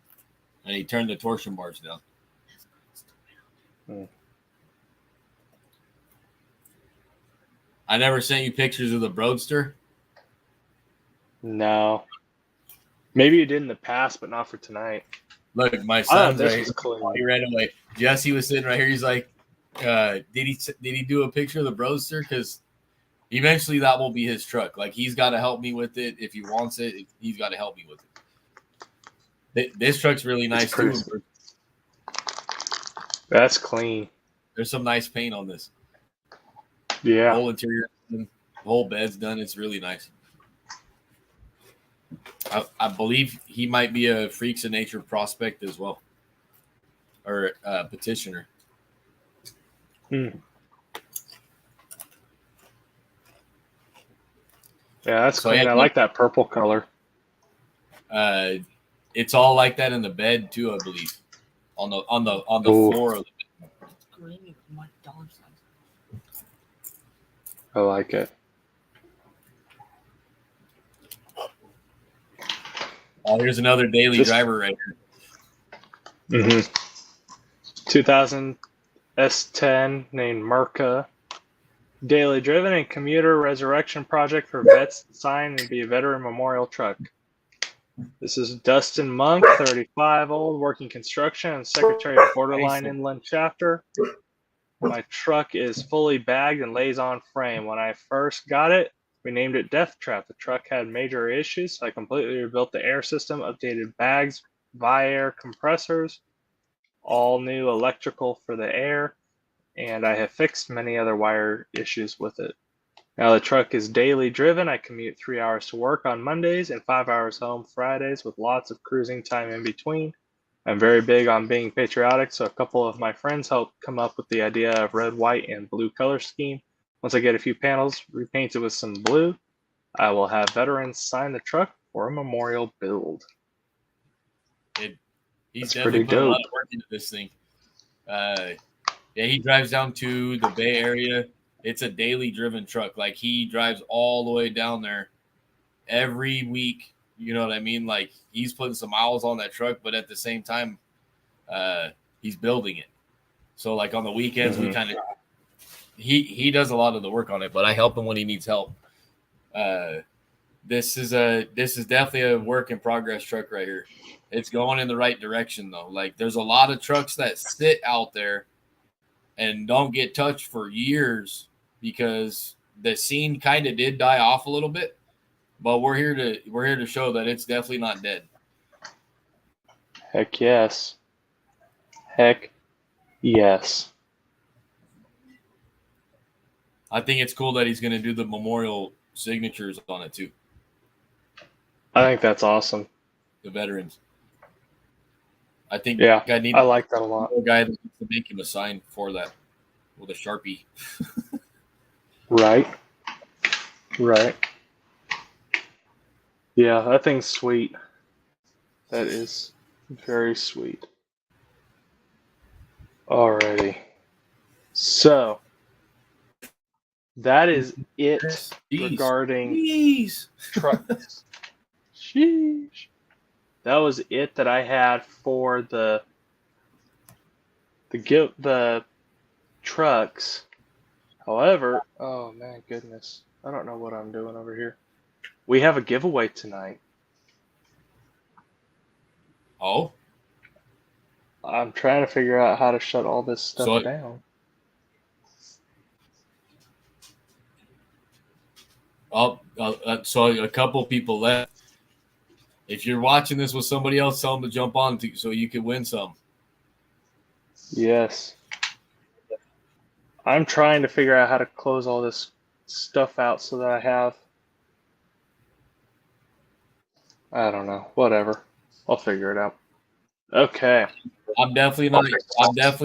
And he turned the torsion bars down. I never sent you pictures of the Broadster. No. Maybe you did in the past, but not for tonight. Look, my son's right here. He ran away. Jesse was sitting right here. He's like, did he do a picture of the Broadster? Because eventually that will be his truck. Like, he's got to help me with it. If he wants it, he's got to help me with it. This truck's really nice, too. That's clean. There's some nice paint on this. Yeah. The whole interior, the whole bed's done. It's really nice. I believe he might be a Freaks of Nature prospect as well, or petitioner. Yeah, that's clean. I like that purple color. It's all like that in the bed too, I believe. On the floor of the bed. Green, my dollar size. I like it. Oh, here's another daily driver right here. 2000 S10 named Merca. Daily driven and commuter resurrection project for vets to sign and be a veteran memorial truck. This is Dustin Monk, 35, old, working construction and secretary of Borderline Inland Chapter. My truck is fully bagged and lays on frame. When I first got it, we named it Death Trap. The truck had major issues, so I completely rebuilt the air system, updated bags, Vi-Air compressors, all new electrical for the air, and I have fixed many other wire issues with it. Now the truck is daily driven. I commute 3 hours to work on Mondays and 5 hours home Fridays with lots of cruising time in between. I'm very big on being patriotic, so a couple of my friends helped come up with the idea of red, white, and blue color scheme. Once I get a few panels repainted with some blue, I will have veterans sign the truck for a memorial build. He's That's definitely pretty put a lot dope. of work into this thing. Yeah, he drives down to the Bay Area. It's a daily driven truck. Like, he drives all the way down there every week. You know what I mean? Like, he's putting some miles on that truck, but at the same time, he's building it. So, like, on the weekends, we kind of he does a lot of the work on it, but I help him when he needs help. This is definitely a work in progress truck right here. It's going in the right direction though. Like, there's a lot of trucks that sit out there and don't get touched for years because the scene kind of did die off a little bit. But we're here to show that it's definitely not dead. Heck yes. Heck yes. I think it's cool that he's going to do the memorial signatures on it too. I think that's awesome. The veterans. I think Yeah, I like that a lot. A guy that needs to make him a sign for that with a Sharpie. Right. Yeah, that thing's sweet. That is very sweet. Alrighty. So, that is it regarding trucks. Sheesh. That was it that I had for the trucks. However, oh man, goodness, I don't know what I'm doing over here. We have a giveaway tonight. Oh, I'm trying to figure out how to shut all this stuff down. So a couple people left. If you're watching this with somebody else, tell them to jump on so you can win some. Yes. I'm trying to figure out how to close all this stuff out so that I have. I don't know. Whatever. I'll figure it out. Okay. I'm definitely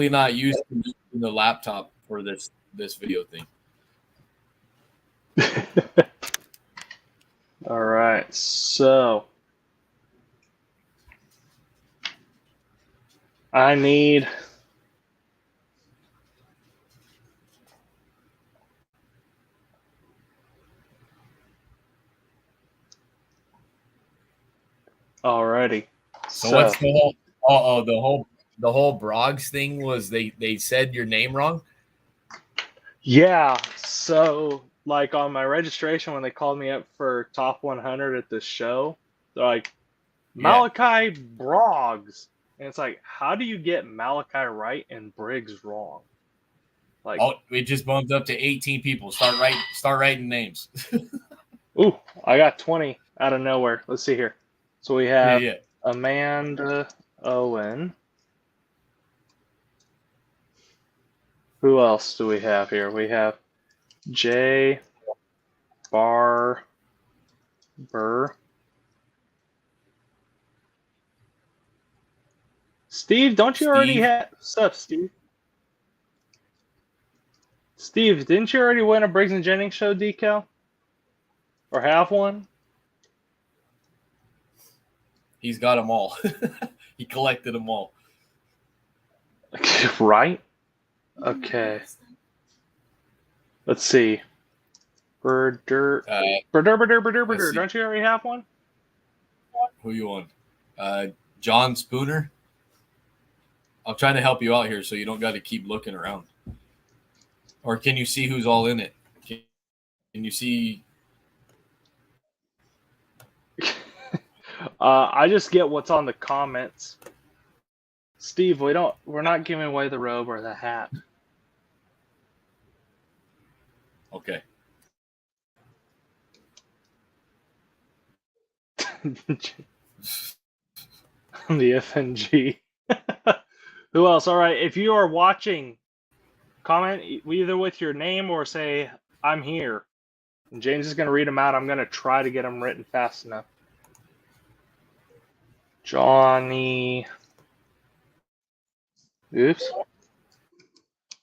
not used to using the laptop for this video thing. All right. So I need alrighty. So what's the whole the whole Broggs thing was they said your name wrong? Yeah. So like on my registration when they called me up for top 100 at this show, they're like Malachi Broggs. And it's like, how do you get Malachi right and Briggs wrong? Like, it just bumped up to 18 people. Start writing names. Ooh, I got 20 out of nowhere. Let's see here. So we have Amanda Owen. Who else do we have here? We have Jay Barber. Steve, don't you already have... What's up, Steve? Steve, didn't you already win a Briggs and Jennings show decal? Or have one? He's got them all. He collected them all. Right? Okay. Let's see. Don't you already have one? Who you on? John Spooner. I'm trying to help you out here so you don't got to keep looking around. Or can you see who's all in it? Can you see? I just get what's on the comments. Steve, we're not giving away the robe or the hat. Okay. The FNG. Who else? All right. If you are watching, comment either with your name or say, I'm here. And James is going to read them out. I'm going to try to get them written fast enough. Johnny. Oops.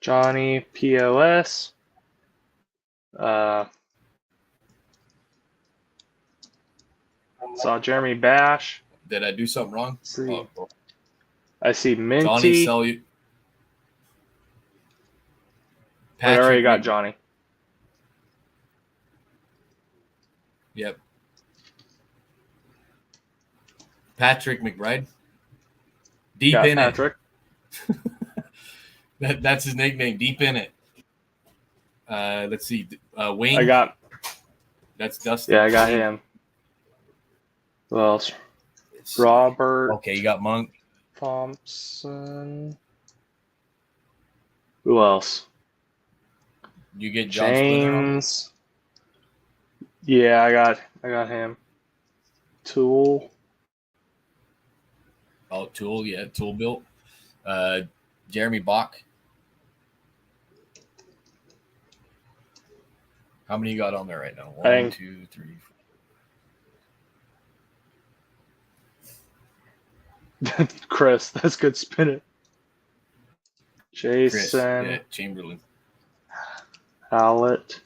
Johnny POS. Saw Jeremy Bash. Did I do something wrong? See. I see Minty. Johnny Cellular. I already got Johnny. Yep. Patrick McBride. Deep in Patrick. it. That's his nickname. Deep in it. Let's see. Wayne. I got. That's Dustin. Yeah, I got him. Who else? Robert. Okay, you got Monk. Thompson. Who else? You get John James. Yeah, I got him. Tool. Oh, Tool, yeah, Tool built. Jeremy Bach. How many you got on there right now? 1, 2, 3, 4. Chris, that's good. Spin it. Jason. Chris, yeah, Chamberlain. Hallett.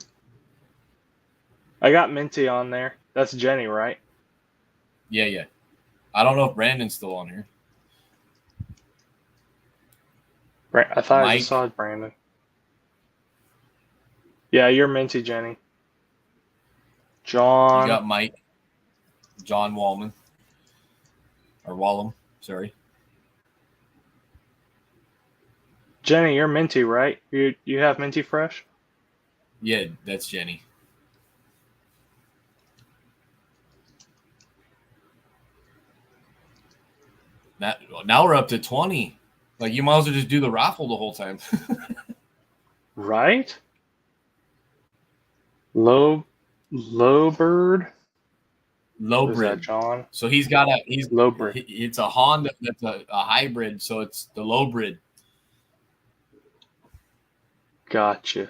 I got Minty on there. That's Jenny, right? Yeah. I don't know if Brandon's still on here. I thought Mike. I just saw Brandon. Yeah, you're Minty, Jenny. John. You got Mike. John Wallman. Or Wallum, sorry. Jenny, you're Minty, right? You have Minty Fresh? Yeah, that's Jenny. Now we're up to 20. Like, you might as well just do the raffle the whole time. Right? Low bird. Low Is brid. that John? So he's got low brid. It's a Honda that's a hybrid, so it's the low brid. Gotcha.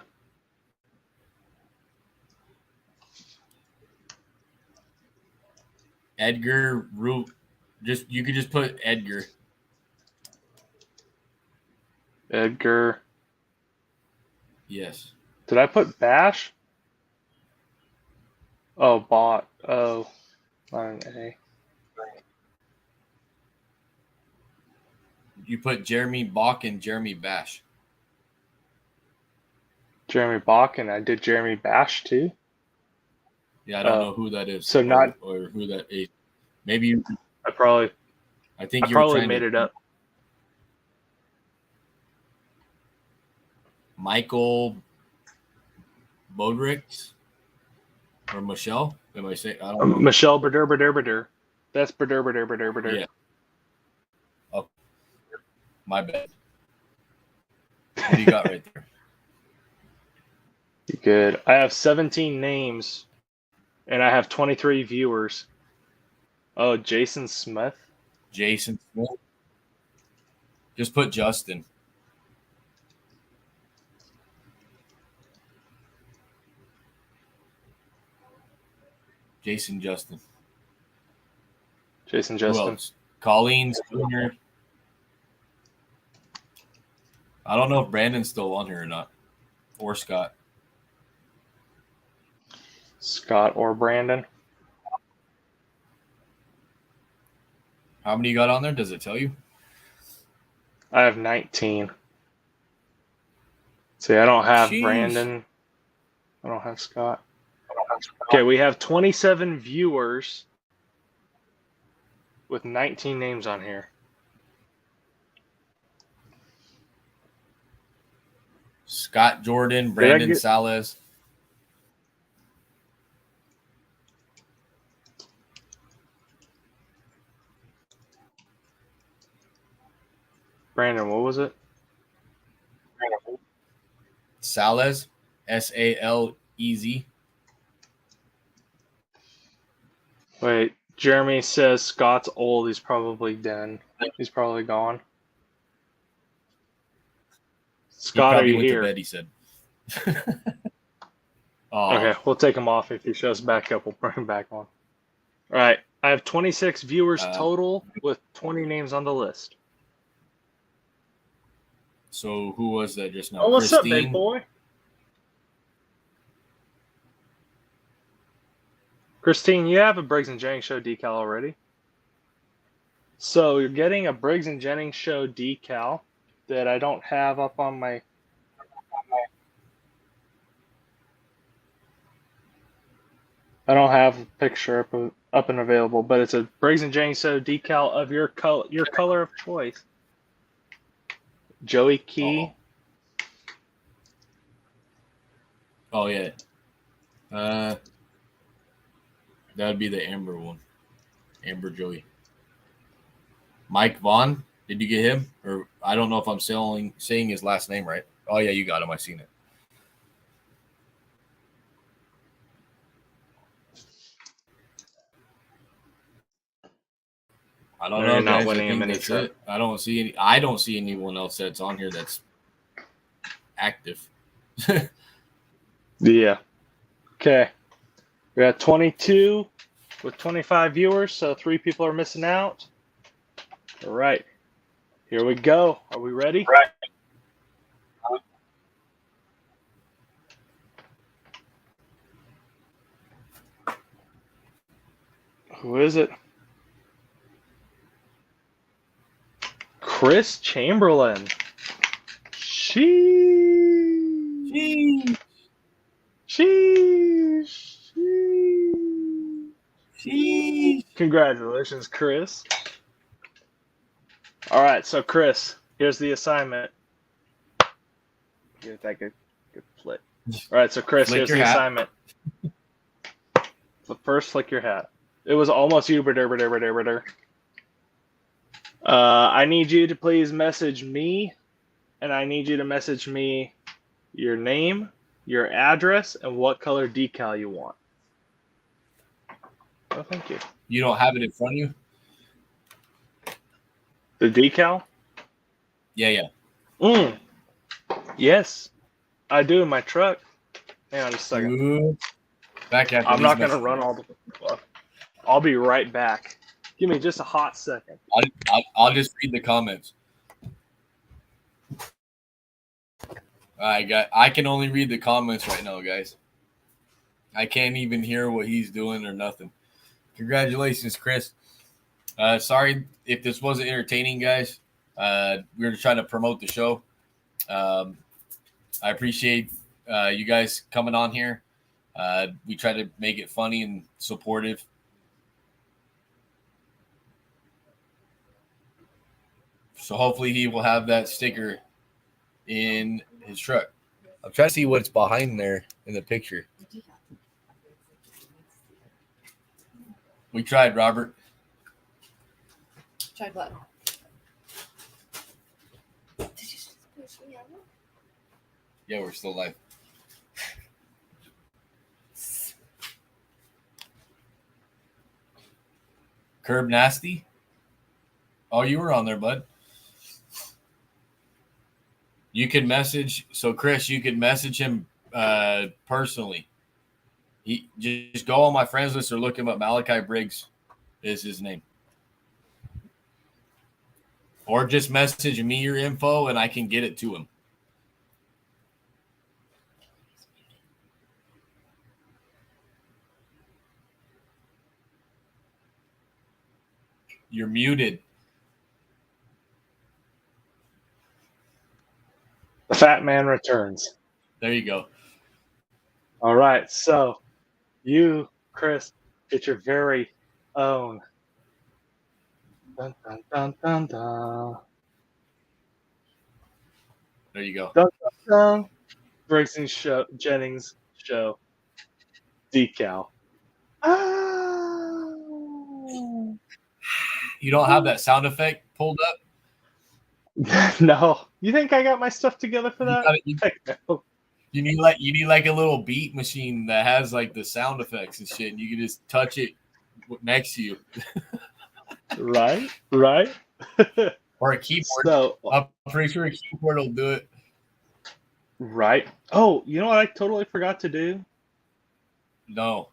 Edgar Root. You could just put Edgar. Edgar. Yes. Did I put Bash? Oh, bot. Oh, line A. You put Jeremy Bach and Jeremy Bash. Jeremy Bach, and I did Jeremy Bash too. Yeah, I don't know who that is. So or who that is. Maybe you. I probably made it up. Michael Bodricks or Michelle? Am I saying? I don't know. Michelle Bader. That's Bader. Yeah. Oh, my bad. What do you got right there? Good. I have 17 names, and I have 23 viewers. Oh, Jason Smith. Jason Smith. Just put Justin. Jason Justin. Jason Who Justin. else? Colleen Spooner. I don't know if Brandon's still on here or not. Or Scott. Scott or Brandon. How many you got on there? Does it tell you? I have 19. See, I don't have Jeez. Brandon. I don't have Scott. Okay, we have 27 viewers with 19 names on here. Scott Jordan, Brandon Salas. Brandon, what was it? Salez, Salez. Wait, Jeremy says Scott's old. He's probably done. He's probably gone. Scott, are you here? To bed, he said. Oh, Okay, we'll take him off. If he shows back up, we'll bring him back on. All right. I have 26 viewers total with 20 names on the list. so who was that just now? Oh, what's up, Christine? big boy? Christine, you have a Briggs and Jennings show decal already. So you're getting a Briggs and Jennings show decal that I don't have up on my. I don't have a picture up and available, but it's a Briggs and Jennings show decal of your color of choice. Joey Key. Oh yeah. That would be the Amber one. Amber Joey. Mike Vaughn. Did you get him? Or I don't know if I'm saying his last name right. Oh yeah, you got him. I seen it. I don't know. You're not Guys. winning I a think mini that's truck. it. I don't see anyone else that's on here that's active. Yeah. Okay. We got 22 with 25 viewers, so 3 people are missing out. All right. Here we go. Are we ready? Right. Who is it? Chris Chamberlain. Sheesh. Congratulations, Chris. All right, so Chris, here's the assignment. Give that good flick. All right, so Chris, Flick here's your the hat. assignment. First, flick your hat. It was almost you, I need you to please message me, and I need you to message me your name, your address, and what color decal you want. Oh, thank you. You don't have it in front of you? The decal? Yeah. Yes, I do in my truck. Hang on just a second. Ooh. Back after I'm these not going to messages. run all the. I'll be right back. Give me just a hot second. I'll just read the comments. I can only read the comments right now, guys. I can't even hear what he's doing or nothing. Congratulations, Chris. Sorry if this wasn't entertaining, guys. We were trying to promote the show. I appreciate you guys coming on here. We try to make it funny and supportive. So hopefully he will have that sticker in his truck. I'm trying to see what's behind there in the picture. We tried, Robert. Tried what? Did you just push me out? Yeah, we're still live. Curb Nasty? Oh, you were on there, bud. You can message. So, Chris, you can message him personally. He just go on my friends list or look him up. Malachi Briggs is his name. Or just message me your info and I can get it to him. You're muted. The fat man returns. There you go. All right, so you, Chris, get your very own. Dun, dun, dun, dun, dun. There you go. Dun, dun, dun. Briggs and Jennings show decal. Oh. You don't have that sound effect pulled up? No. You think I got my stuff together for that? No. You need like a little beat machine that has like the sound effects and shit, and you can just touch it next to you. Right. Or a keyboard. So, I'm pretty sure a keyboard will do it. right. Oh, you know what I totally forgot to do? No.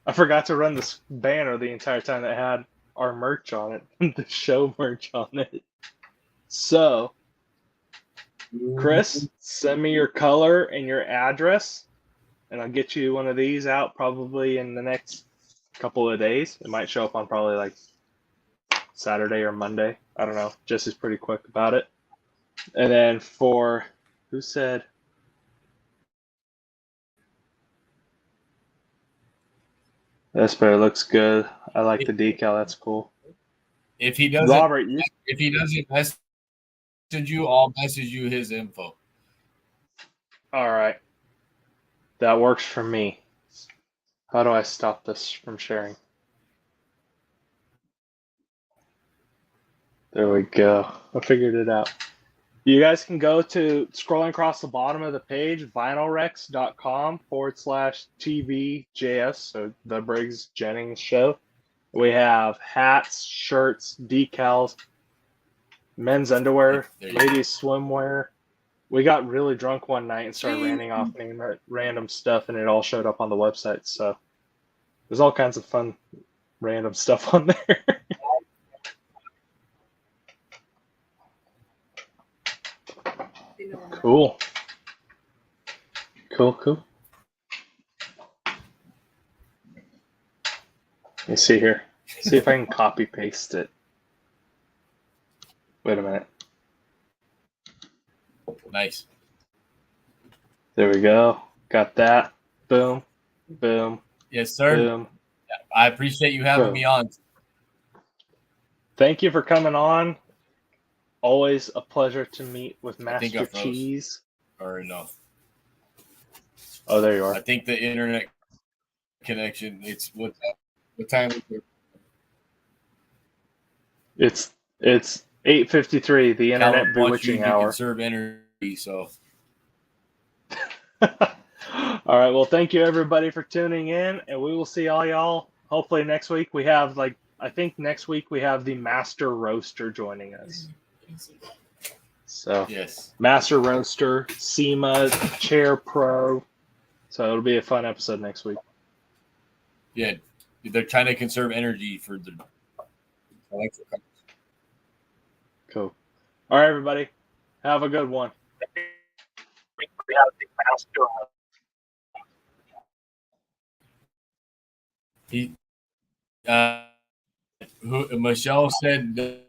I forgot to run this banner the entire time that had our merch on it, the show merch on it. So, Chris, send me your color and your address, and I'll get you one of these out probably in the next couple of days. It might show up on probably like Saturday or Monday. I don't know. Jesse's pretty quick about it. And then for who said? This bear looks good. I like the decal. That's cool. If he doesn't, Robert, if he doesn't message you, I'll message you his info. all right. That works for me. How do I stop this from sharing? There we go. I figured it out. You guys can go to scrolling across the bottom of the page, vinylrex.com/TVJS, so the Briggs Jennings show. We have hats, shirts, decals, men's underwear, ladies' swimwear. We got really drunk one night and started ranting off random stuff, and it all showed up on the website. So there's all kinds of fun, random stuff on there. Cool. Cool. Let me see here. See if I can copy paste it. Wait a minute. Nice. There we go. Got that. Boom. Boom. Yes, sir. Boom. I appreciate you having me on. Thank you for coming on. Always a pleasure to meet with Master Cheese. Or no. Oh, there you are. I think the internet connection. It's what time is it? It's 8:53. The internet bewitching hour. Conserve energy. So. All right. Well, thank you everybody for tuning in, and we will see all y'all. Hopefully next week we have I think next week we have the Master Roaster joining us. So yes, Master Roaster, SEMA, Chair Pro. So it'll be a fun episode next week. Yeah, they're trying to conserve energy for the electric cars. Cool. All right, everybody. Have a good one. Michelle said